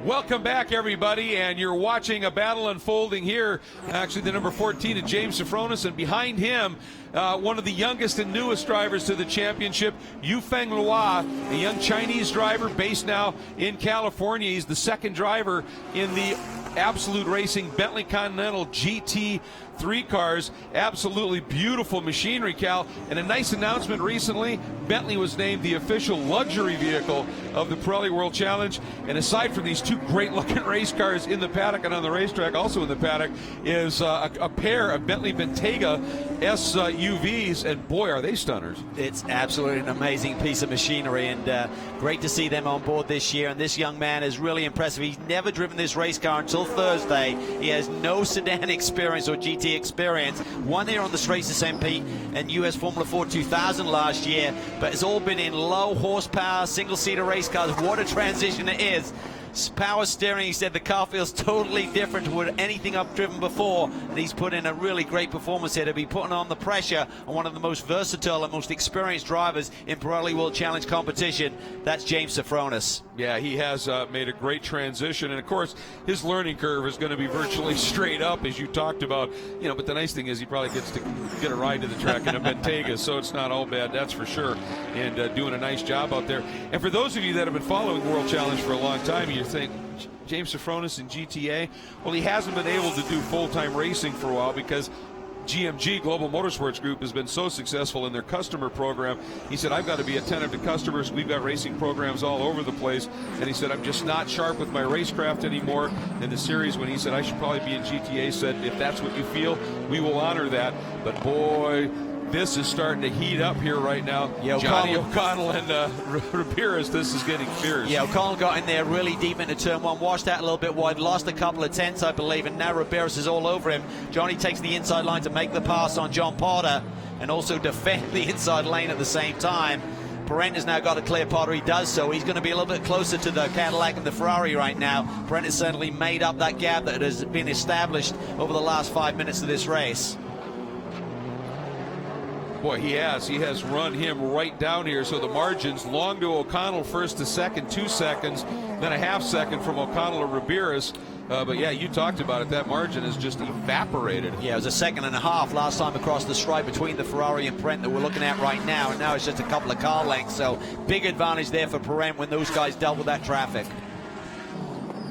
Welcome back, everybody, and you're watching a battle unfolding here. Actually, the number 14 is James Safronis, and behind him, one of the youngest and newest drivers to the championship, Yufeng Lua, a young Chinese driver based now in California. He's the second driver in the Absolute Racing Bentley Continental GT3 cars. Absolutely beautiful machinery, Cal. And a nice announcement recently, Bentley was named the official luxury vehicle of the Pirelli World Challenge. And aside from these two great-looking race cars in the paddock and on the racetrack, also in the paddock, is a pair of Bentley Bentayga SUVs, and boy, are they stunners. It's absolutely an amazing piece of machinery, and great to see them on board this year. And this young man is really impressive. He's never driven this race car until Thursday. He has no sedan experience or GT experience. Won here on the Straights of St. Pete and US Formula 4 2000 last year, but it's all been in low horsepower, single-seater race cars. What a transition it is. Power steering, he said the car feels totally different to anything I've driven before, and he's put in a really great performance here to be putting on the pressure on one of the most versatile and most experienced drivers in Pirelli World Challenge competition. That's James Safronis. Yeah, he has made a great transition, and of course his learning curve is going to be virtually straight up, as you talked about. You know, but the nice thing is he probably gets to get a ride to the track in a Bentayga, so it's not all bad, that's for sure, and doing a nice job out there. And for those of you that have been following World Challenge for a long time, you think James Safronis in GTA, well, he hasn't been able to do full-time racing for a while because GMG, Global Motorsports Group, has been so successful in their customer program. He said, I've got to be attentive to customers. We've got racing programs all over the place. And he said, I'm just not sharp with my racecraft anymore. And the series, when he said I should probably be in GTA, said, if that's what you feel, we will honor that. But boy, this is starting to heat up here right now. Yeah, Johnny O'Connell and Ramirez, this is getting fierce. Yeah, O'Connell got in there really deep into turn one, washed out a little bit wide, lost a couple of tenths, I believe, and now Ramirez is all over him. Johnny takes the inside line to make the pass on John Potter and also defend the inside lane at the same time. Perent has now got a clear Potter. He does so. He's going to be a little bit closer to the Cadillac and the Ferrari right now. Perent has certainly made up that gap that has been established over the last 5 minutes of this race. Boy, he has run him right down here. So the margins long to O'Connell, first to second, 2 seconds, then a half second from O'Connell to Ramirez. But yeah, you talked about it. That margin has just evaporated. Yeah, it was a second and a half last time across the stripe between the Ferrari and Perent that we're looking at right now. And now it's just a couple of car lengths. So big advantage there for Perent when those guys dealt with that traffic.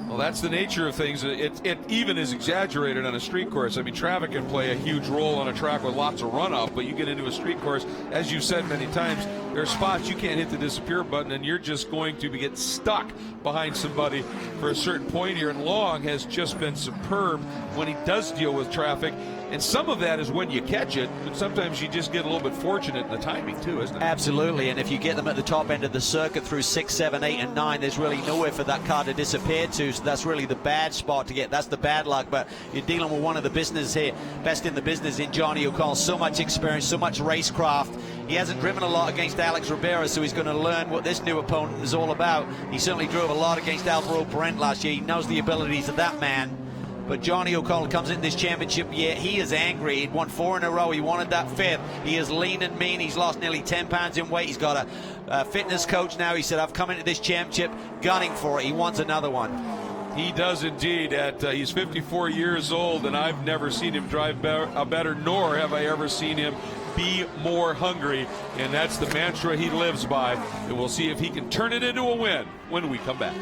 Well, that's the nature of things. It even is exaggerated on a street course. I mean, traffic can play a huge role on a track with lots of runoff, but you get into a street course, as you've said many times, there are spots you can't hit the disappear button, and you're just going to get stuck behind somebody for a certain point here. And Long has just been superb when he does deal with traffic. And some of that is when you catch it, but sometimes you just get a little bit fortunate in the timing too, isn't it? Absolutely, and if you get them at the top end of the circuit through 6, 7, 8, and 9, there's really nowhere for that car to disappear to, so that's really the bad spot to get. That's the bad luck, but you're dealing with one of the business here, best in the business in Johnny O'Connell. So much experience, so much racecraft. He hasn't driven a lot against Alex Ramirez, so he's going to learn what this new opponent is all about. He certainly drove a lot against Alvaro Perent last year. He knows the abilities of that man. But Johnny O'Connell comes into this championship year. He is angry. He'd won 4 in a row. He wanted that 5th. He is lean and mean. He's lost nearly 10 pounds in weight. He's got a fitness coach now. He said, I've come into this championship gunning for it. He wants another one. He does indeed. He's 54 years old, and I've never seen him drive better, nor have I ever seen him be more hungry. And that's the mantra he lives by. And we'll see if he can turn it into a win when we come back.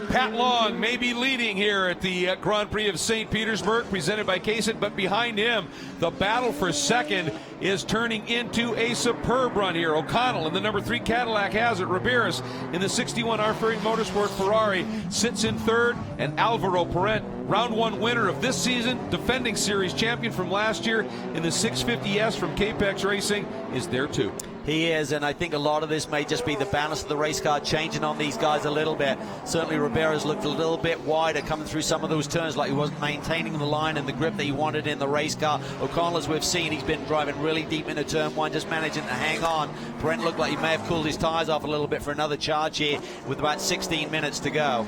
Pat Long may be leading here at the Grand Prix of St. Petersburg, presented by Kasich, but behind him, the battle for second is turning into a superb run here. O'Connell in the number 3 Cadillac has it. Ramirez in the 61 R30 Motorsport Ferrari sits in third, and Alvaro Perent, round 1 winner of this season, defending series champion from last year in the 650S from Capex Racing, is there too. He is, and I think a lot of this may just be the balance of the race car changing on these guys a little bit. Certainly Ramirez looked a little bit wider coming through some of those turns, like he wasn't maintaining the line and the grip that he wanted in the race car. O'Connell, as we've seen, he's been driving really deep into turn 1, just managing to hang on. Perent looked like he may have cooled his tires off a little bit for another charge here with about 16 minutes to go.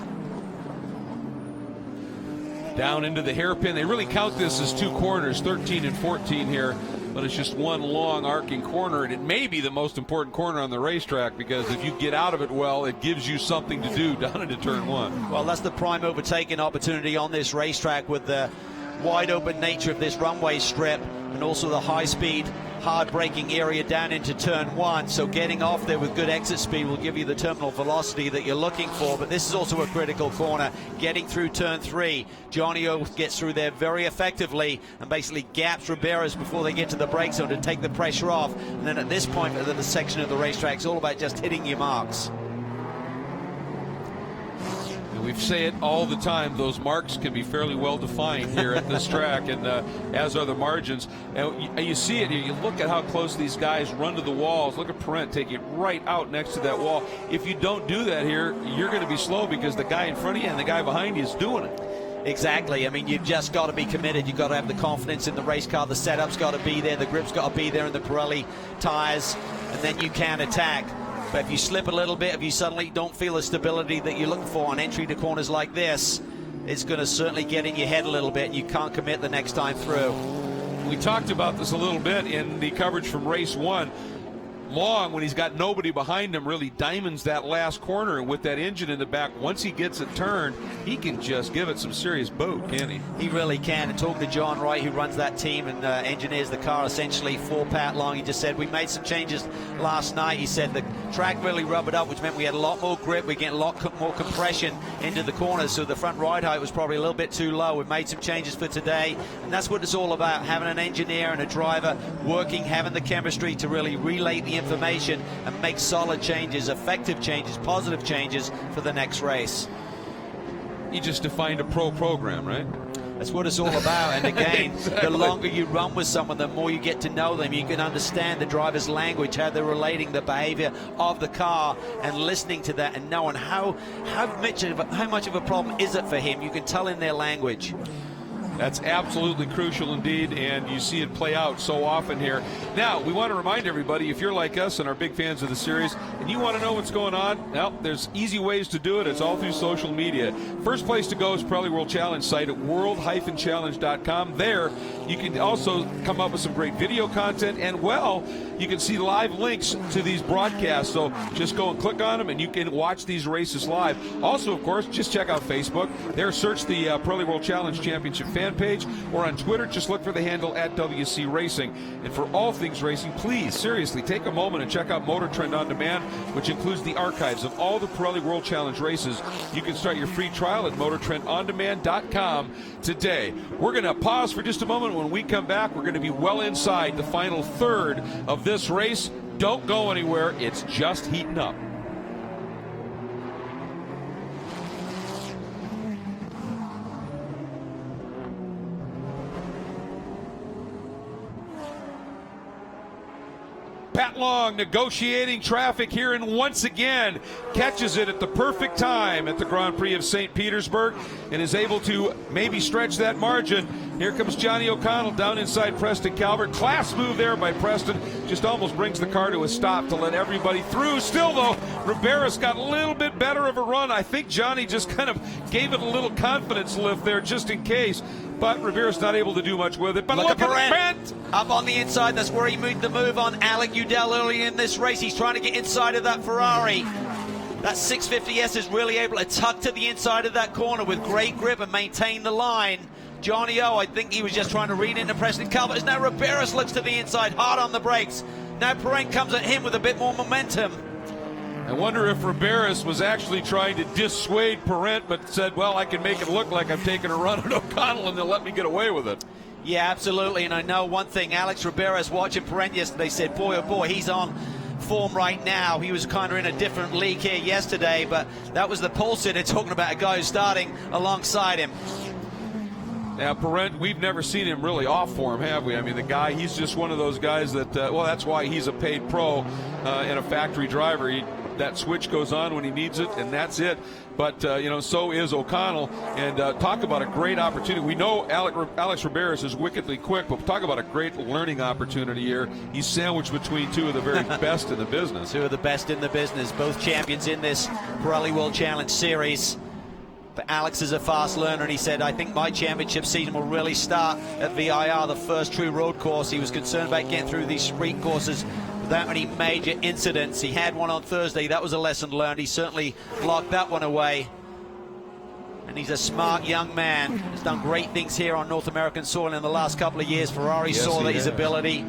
Down into the hairpin. They really count this as 2 corners, 13 and 14 here. But it's just one long arcing corner, and it may be the most important corner on the racetrack, because if you get out of it well, it gives you something to do down into turn 1. Well, that's the prime overtaking opportunity on this racetrack with the wide open nature of this runway strip and also the high speed, hard braking area down into turn 1. So getting off there with good exit speed will give you the terminal velocity that you're looking for. But this is also a critical corner. Getting through turn 3, Johnny O gets through there very effectively and basically gaps Ramirez before they get to the brake zone to take the pressure off. And then at this point of the section of the racetrack, it's all about just hitting your marks. We say it all the time, those marks can be fairly well defined here at this track, and as are the margins. And you see it here. You look at how close these guys run to the walls. Look at Perent take it right out next to that wall. If you don't do that here, you're going to be slow, because the guy in front of you and the guy behind you is doing it. Exactly. I mean, you've just got to be committed. You've got to have the confidence in the race car. The setup's got to be there. The grip's got to be there in the Pirelli tires, and then you can attack. But if you slip a little bit, if you suddenly don't feel the stability that you're looking for on entry to corners like this, it's going to certainly get in your head a little bit. You can't commit the next time through. We talked about this a little bit in the coverage from race 1. long when he's got nobody behind him, really diamonds that last corner, and with that engine in the back, once he gets it turned, he can just give it some serious boot, can't he? He really can. And talking to John Wright, who runs that team and engineers the car essentially for Pat Long, he just said, we made some changes last night. He said the track really rubbered up, which meant we had a lot more grip, we get a lot more compression into the corners, so the front ride height was probably a little bit too low. We've made some changes for today, and that's what it's all about, having an engineer and a driver working, having the chemistry to really relay the information and make solid changes, effective changes, positive changes for the next race. You just defined a pro program, right? That's what it's all about. And again, Exactly. The longer you run with someone, the more you get to know them. You can understand the driver's language, how they're relating the behavior of the car, and listening to that and knowing how much of a problem is it for him. You can tell in their language. That's absolutely crucial indeed, and you see it play out so often here. Now, we want to remind everybody, if you're like us and are big fans of the series, and you want to know what's going on, well, there's easy ways to do it. It's all through social media. First place to go is Pirelli World Challenge site at world-challenge.com. There, you can also come up with some great video content, and, well, you can see live links to these broadcasts. So just go and click on them, and you can watch these races live. Also, of course, just check out Facebook. There, search the Pirelli World Challenge Championship fan page, or on Twitter, just look for the handle at WC Racing. And for all things racing, please, seriously, take a moment and check out Motor Trend On Demand, which includes the archives of all the Pirelli World Challenge races. You can start your free trial at motortrendondemand.com today. We're going to pause for just a moment. When we come back, we're going to be well inside the final third of this race. Don't go anywhere. It's just heating up. Pat Long negotiating traffic here, and once again catches it at the perfect time at the Grand Prix of St. Petersburg and is able to maybe stretch that margin. Here comes Johnny O'Connell down inside Preston Calvert. Class move there by Preston. Just almost brings the car to a stop to let everybody through. Still, though, Ribeiras got a little bit better of a run. I think Johnny just kind of gave it a little confidence lift there just in case. But Ribeiras not able to do much with it. But look at Brent! Up on the inside, that's where he made the move on Alec Udell early in this race. He's trying to get inside of that Ferrari. That 650S is really able to tuck to the inside of that corner with great grip and maintain the line. Johnny O, I think he was just trying to read into Preston Calvert. Now Ribeiras looks to the inside, hard on the brakes. Now Perrin comes at him with a bit more momentum. I wonder if Ribeiras was actually trying to dissuade Perrin, but said, well, I can make it look like I'm taking a run at O'Connell and they'll let me get away with it. Yeah, absolutely. And I know one thing, Alex Ribeiras watching Perrin yesterday said, boy, oh boy, he's on form right now. He was kind of in a different league here yesterday, but that was the pole sitter talking about a guy who's starting alongside him. Now, Perrin, we've never seen him really off form, have we? I mean, the guy, he's just one of those guys that, well, that's why he's a paid pro and a factory driver. That switch goes on when he needs it, and that's it. But, you know, so is O'Connell. And talk about a great opportunity. We know Alex Ribeiras is wickedly quick, but talk about a great learning opportunity here. He's sandwiched between two of the very best in the business. Two of the best in the business, both champions in this Pirelli World Challenge Series. But Alex is a fast learner, and he said, I think my championship season will really start at VIR, the first true road course. He was concerned about getting through these street courses without any major incidents. He had one on Thursday. That was a lesson learned. He certainly locked that one away. And he's a smart young man. He's done great things here on North American soil in the last couple of years. Ferrari saw his ability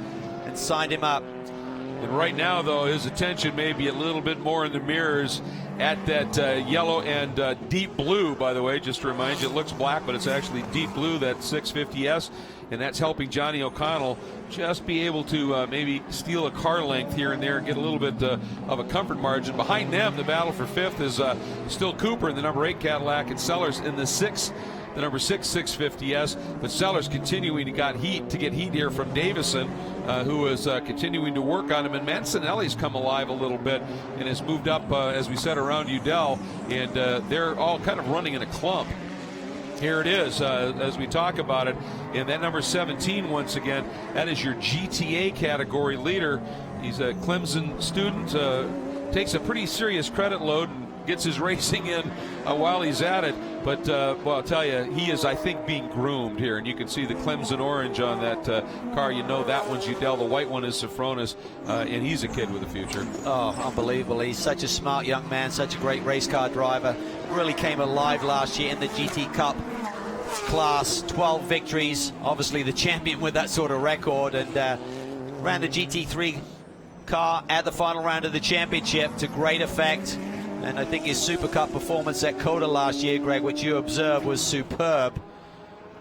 and signed him up. And right now, though, his attention may be a little bit more in the mirrors at that yellow and deep blue, by the way. Just to remind you, it looks black, but it's actually deep blue, that 650S. And that's helping Johnny O'Connell just be able to maybe steal a car length here and there and get a little bit of a comfort margin. Behind them, the battle for fifth is still Cooper in the number 8 Cadillac and Sellers in the number 6 650S. But Sellers continuing to get heat here from Davison, who is continuing to work on him. And Mancinelli's come alive a little bit and has moved up, as we said, around Udell. And they're all kind of running in a clump. Here it is, as we talk about it. And that number 17, once again, that is your GTA category leader. He's a Clemson student, takes a pretty serious credit load, and gets his racing in while he's at it. But, well, I'll tell you, he is, I think, being groomed here. And you can see the Clemson orange on that car. You know that one's Udell. The white one is Sofronis. And he's a kid with a future. Oh, unbelievable. He's such a smart young man, such a great race car driver. Really came alive last year in the GT Cup class. 12 victories. Obviously the champion with that sort of record. And ran the GT3 car at the final round of the championship to great effect. And I think his Super Cup performance at Coda last year, Greg, which you observed, was superb.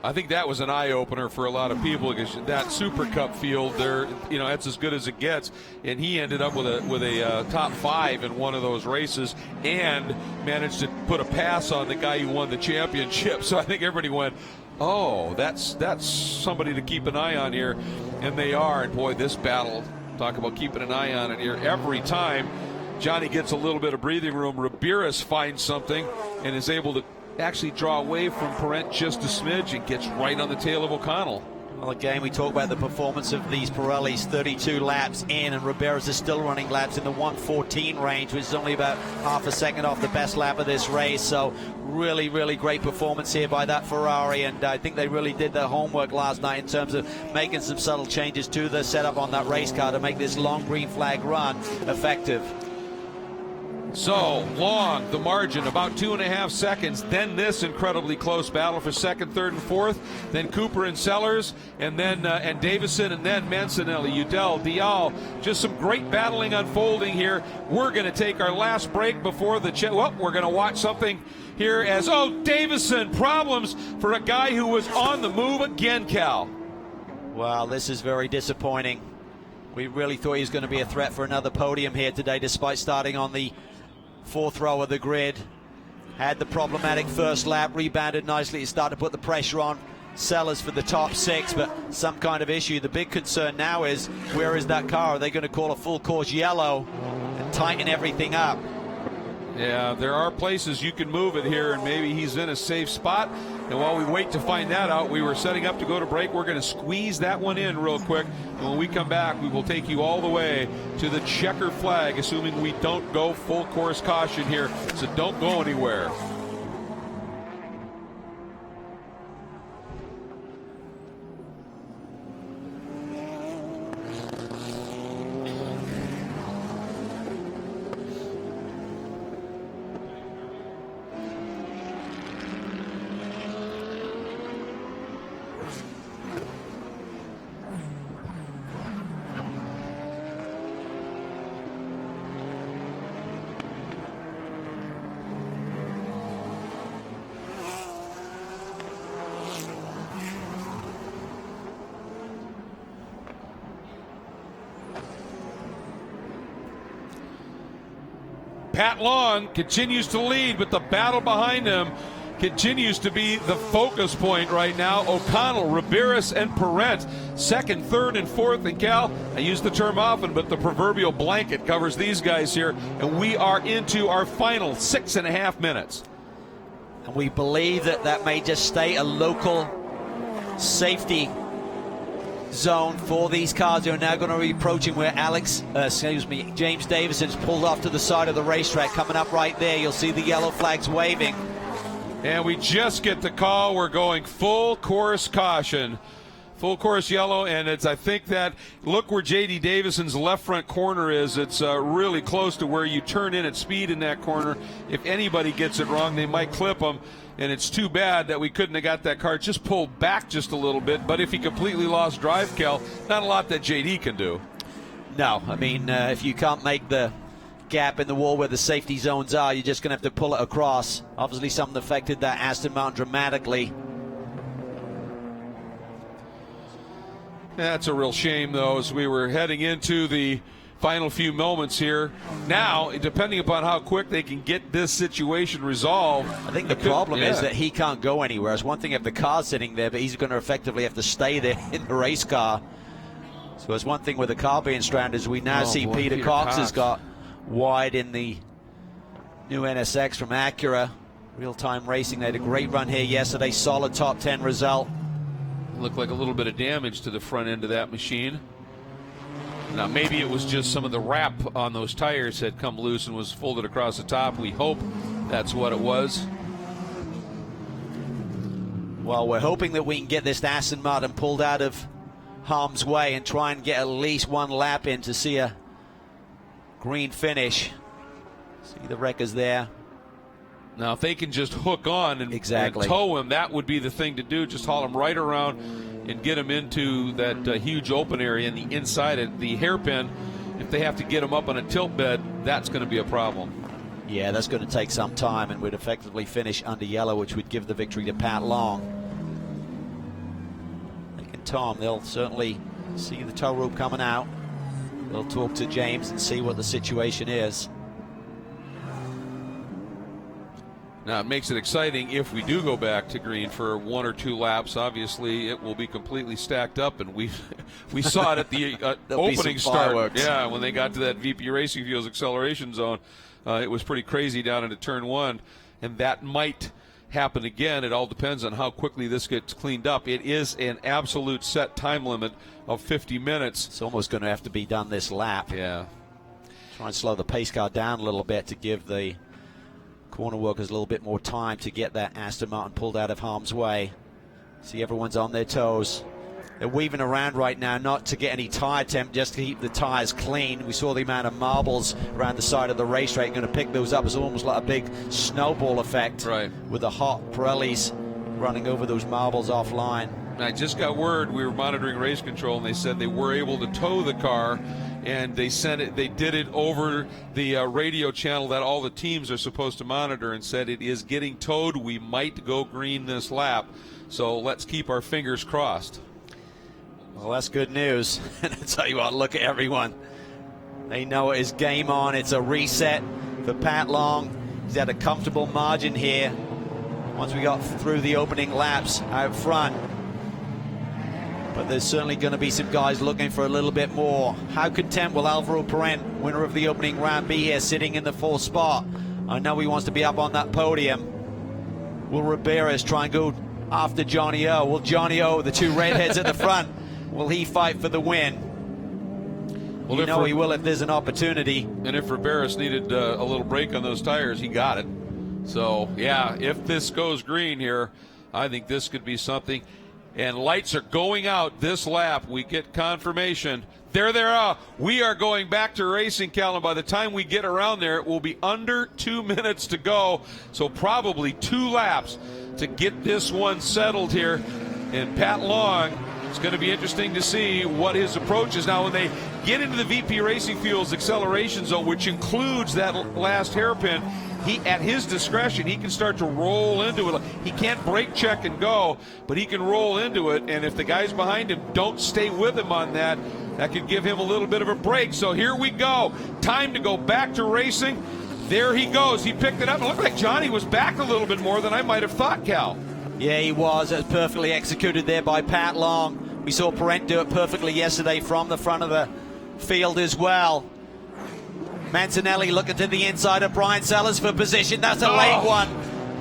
I think that was an eye-opener for a lot of people, because that Super Cup field there, you know, that's as good as it gets. And he ended up with a top 5 in one of those races and managed to put a pass on the guy who won the championship. So I think everybody went, oh, that's somebody to keep an eye on here. And they are. And boy, this battle, talk about keeping an eye on it here. Every time Johnny gets a little bit of breathing room, Riberas finds something and is able to actually draw away from Parent just a smidge and gets right on the tail of O'Connell. Well, again, we talk about the performance of these Pirellis, 32 laps in, and Riberas is still running laps in the 1:14 range, which is only about half a second off the best lap of this race. So really, really great performance here by that Ferrari, and I think they really did their homework last night in terms of making some subtle changes to the setup on that race car to make this long green flag run effective. So long, the margin, about 2.5 seconds. Then this incredibly close battle for second, third, and fourth. Then Cooper and Sellers, and then and Davison, and then Mancinelli, Udell, Dial. Just some great battling unfolding here. We're going to take our last break before the we're going to watch something here as Davison, problems for a guy who was on the move again, Cal. Wow, this is very disappointing. We really thought he was going to be a threat for another podium here today, despite starting on the 4th row of the grid. Had the problematic first lap, rebounded nicely. He started to put the pressure on Sellers for the top 6, but some kind of issue. The big concern now is, where is that car? Are they going to call a full course yellow and tighten everything up? Yeah, there are places you can move it here, and maybe he's in a safe spot. And while we wait to find that out, we were setting up to go to break. We're going to squeeze that one in real quick. And when we come back, we will take you all the way to the checker flag, assuming we don't go full course caution here. So don't go anywhere. Pat Long continues to lead, but the battle behind him continues to be the focus point right now. O'Connell, Riberas, and Parent, second, third, and fourth. And Cal, I use the term often, but the proverbial blanket covers these guys here. And we are into our final 6.5 minutes. And we believe that may just stay a local safety zone for these cars who are now going to be approaching where James Davison's pulled off to the side of the racetrack. Coming up right there, you'll see the yellow flags waving. And we just get the call. We're going full course caution. Full course yellow, and I think that, look where J.D. Davison's left front corner is. It's really close to where you turn in at speed in that corner. If anybody gets it wrong, they might clip them. And it's too bad that we couldn't have got that car just pulled back just a little bit. But if he completely lost drive, Kel, not a lot that JD can do. No, I mean, if you can't make the gap in the wall where the safety zones are, you're just going to have to pull it across. Obviously, something affected that Aston Martin dramatically. That's a real shame, though, as we were heading into the final few moments here. Now, depending upon how quick they can get this situation resolved. I think the problem is that he can't go anywhere. It's one thing if the car's sitting there, but he's going to effectively have to stay there in the race car. So it's one thing with the car being stranded, as we now see Peter Cox has got wide in the new NSX from Acura. Real-time racing. They had a great run here yesterday. Solid top 10 result. Looked like a little bit of damage to the front end of that machine. Now, maybe it was just some of the wrap on those tires had come loose and was folded across the top. We hope that's what it was. Well, we're hoping that we can get this Aston Martin pulled out of harm's way and try and get at least one lap in to see a green finish. See the wreckers there. Now, if they can just hook on and tow him, that would be the thing to do. Just haul him right around and get him into that huge open area, and the inside of the hairpin. If they have to get him up on a tilt bed, that's going to be a problem. Yeah, that's going to take some time, and we'd effectively finish under yellow, which would give the victory to Pat Long. Nick and Tom, they'll certainly see the tow rope coming out. They'll talk to James and see what the situation is. Now, it makes it exciting if we do go back to green for 1 or 2 laps. Obviously, it will be completely stacked up, and we saw it at the opening start. Yeah, when they got to that VP Racing Fuels acceleration zone, it was pretty crazy down into turn 1, and that might happen again. It all depends on how quickly this gets cleaned up. It is an absolute set time limit of 50 minutes. It's almost going to have to be done this lap. Yeah. Try and slow the pace car down a little bit to give the corner workers a little bit more time to get that Aston Martin pulled out of harm's way. See, everyone's on their toes. They're weaving around right now, not to get any tire temp, just to keep the tires clean. We saw the amount of marbles around the side of the racetrack. Going to pick those up. It's almost like a big snowball effect, right, with the hot Pirellis running over those marbles offline. I just got word, we were monitoring race control, and they said they were able to tow the car, and they sent it. They did it over the radio channel that all the teams are supposed to monitor, and said it is getting towed. We might go green this lap, so let's keep our fingers crossed. Well, that's good news. And I tell you what, look at everyone. They know it is game on. It's a reset for Pat Long. He's had a comfortable margin here once we got through the opening laps out front. But there's certainly going to be some guys looking for a little bit more. How content will Alvaro Parent, winner of the opening round, be here sitting in the 4th spot? I know he wants to be up on that podium. Will Riberas try and go after Johnny O? Will Johnny O, the 2 redheads at the front, will he fight for the win? Well, you know he will if there's an opportunity. And if Riberas needed a little break on those tires, he got it. So, yeah, if this goes green here, I think this could be something. And lights are going out this lap. We get confirmation. There they are. We are going back to racing, Callan. By the time we get around there, it will be under 2 minutes to go. So probably 2 laps to get this one settled here. And Pat Long, it's going to be interesting to see what his approach is. Now, when they get into the VP Racing Fuels acceleration zone, which includes that last hairpin, he, at his discretion, he can start to roll into it. He can't brake check and go, but he can roll into it. And if the guys behind him don't stay with him on that, that could give him a little bit of a break. So here we go. Time to go back to racing. There he goes. He picked it up. It looked like Johnny was back a little bit more than I might have thought, Cal. Yeah, he was. It was perfectly executed there by Pat Long. We saw Parent do it perfectly yesterday from the front of the field as well. Mancinelli looking to the inside of Brian Sellers for position. That's a late one.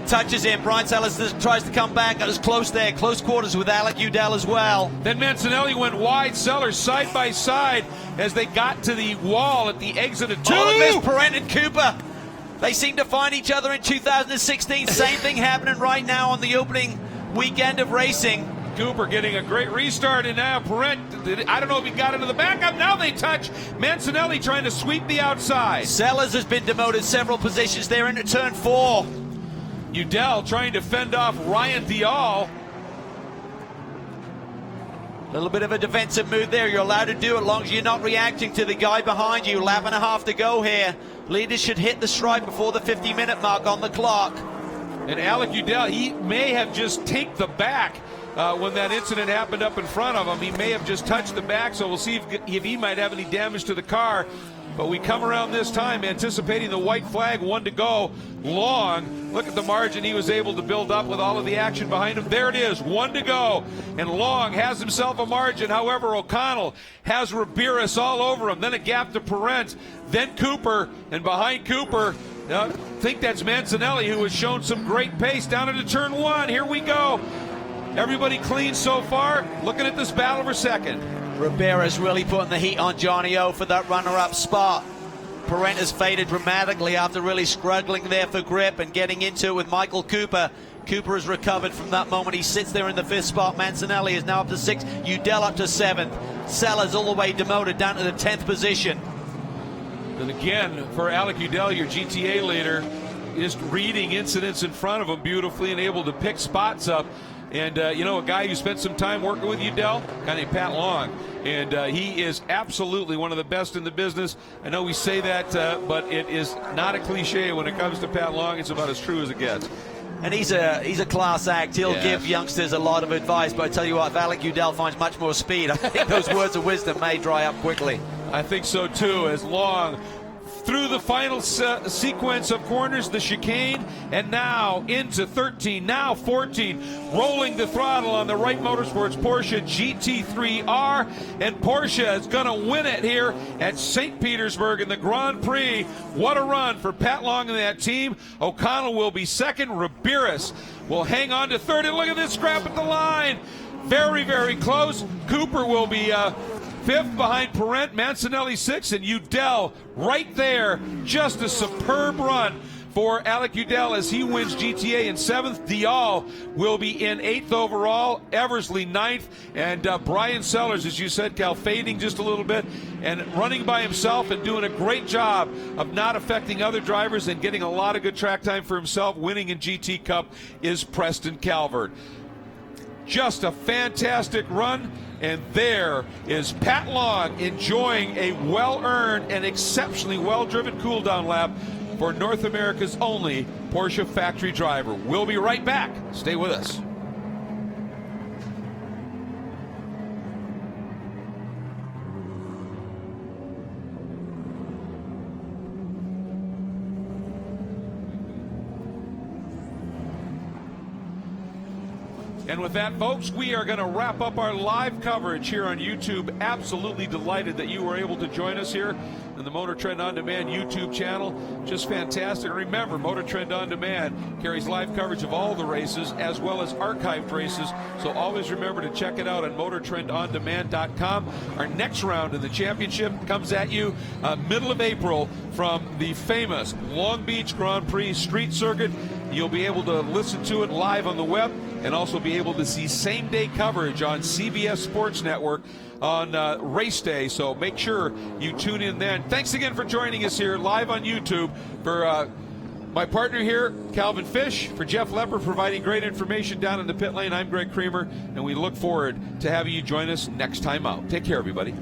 Touches him. Brian Sellers tries to come back. It was close there. Close quarters with Alec Udell as well. Then Mancinelli went wide. Sellers side by side as they got to the wall at the exit of 2. Oh, and there's Parent and Cooper. They seem to find each other in 2016. Same thing happening right now on the opening weekend of racing. Cooper getting a great restart, and now Parent, I don't know if he got into the backup. Now they touch. Mancinelli trying to sweep the outside. Sellers has been demoted several positions there into turn 4. Udell trying to fend off Ryan Dial. A little bit of a defensive move there. You're allowed to do it as long as you're not reacting to the guy behind you. Lap and a half to go here. Leaders should hit the stripe before the 50-minute mark on the clock. And Alec Udell, he may have just taken the back. When that incident happened up in front of him, he may have just touched the back, so we'll see if he might have any damage to the car. But we come around this time anticipating the white flag, 1 to go. Long, look at the margin he was able to build up with all of the action behind him. There it is, 1 to go. And Long has himself a margin. However, O'Connell has Riberas all over him. Then a gap to Parent. Then Cooper, and behind Cooper, I think that's Mancinelli, who has shown some great pace down into turn 1. Here we go. Everybody clean so far. Looking at this battle for second. Ribera's really putting the heat on Johnny O for that runner-up spot. Parenta's faded dramatically after really struggling there for grip and getting into it with Michael Cooper. Cooper has recovered from that moment. He sits there in the 5th spot. Mancinelli is now up to 6th. Udell up to 7th. Sellers all the way demoted down to the 10th position. And again, for Alec Udell, your GTA leader, just reading incidents in front of him beautifully and able to pick spots up. And, you know, a guy who spent some time working with Udell, a guy named Pat Long, and he is absolutely one of the best in the business. I know we say that, but it is not a cliche when it comes to Pat Long. It's about as true as it gets. And he's a class act. He'll give youngsters a lot of advice, but I tell you what, if Alec Udell finds much more speed, I think those words of wisdom may dry up quickly. I think so too, as Long through the final sequence of corners, the chicane, and now into 13, now 14, rolling the throttle on the Wright Motorsports Porsche GT3R, and Porsche is going to win it here at St. Petersburg in the Grand Prix. What a run for Pat Long and that team. O'Connell will be second. Riberas will hang on to third, and look at this scrap at the line. Very, very close. Cooper will be 5th behind Parent, Mancinelli 6th, and Udell right there. Just a superb run for Alec Udell as he wins GTA in 7th. Dial will be in 8th overall. Eversley 9th. And Brian Sellers, as you said, Cal, fading just a little bit and running by himself and doing a great job of not affecting other drivers and getting a lot of good track time for himself. Winning in GT Cup is Preston Calvert. Just a fantastic run. And there is Pat Long enjoying a well-earned and exceptionally well-driven cool-down lap for North America's only Porsche factory driver. We'll be right back. Stay with us. And with that, folks, we are going to wrap up our live coverage here on YouTube. Absolutely delighted that you were able to join us here in the Motor Trend On Demand YouTube channel. Just fantastic. Remember, Motor Trend On Demand carries live coverage of all the races as well as archived races. So always remember to check it out on MotorTrendOnDemand.com. Our next round of the championship comes at you middle of April from the famous Long Beach Grand Prix Street Circuit. You'll be able to listen to it live on the web and also be able to see same-day coverage on CBS Sports Network on race day. So make sure you tune in then. Thanks again for joining us here live on YouTube. For my partner here, Calvin Fish, for Jeff Lepper providing great information down in the pit lane, I'm Greg Creamer, and we look forward to having you join us next time out. Take care, everybody.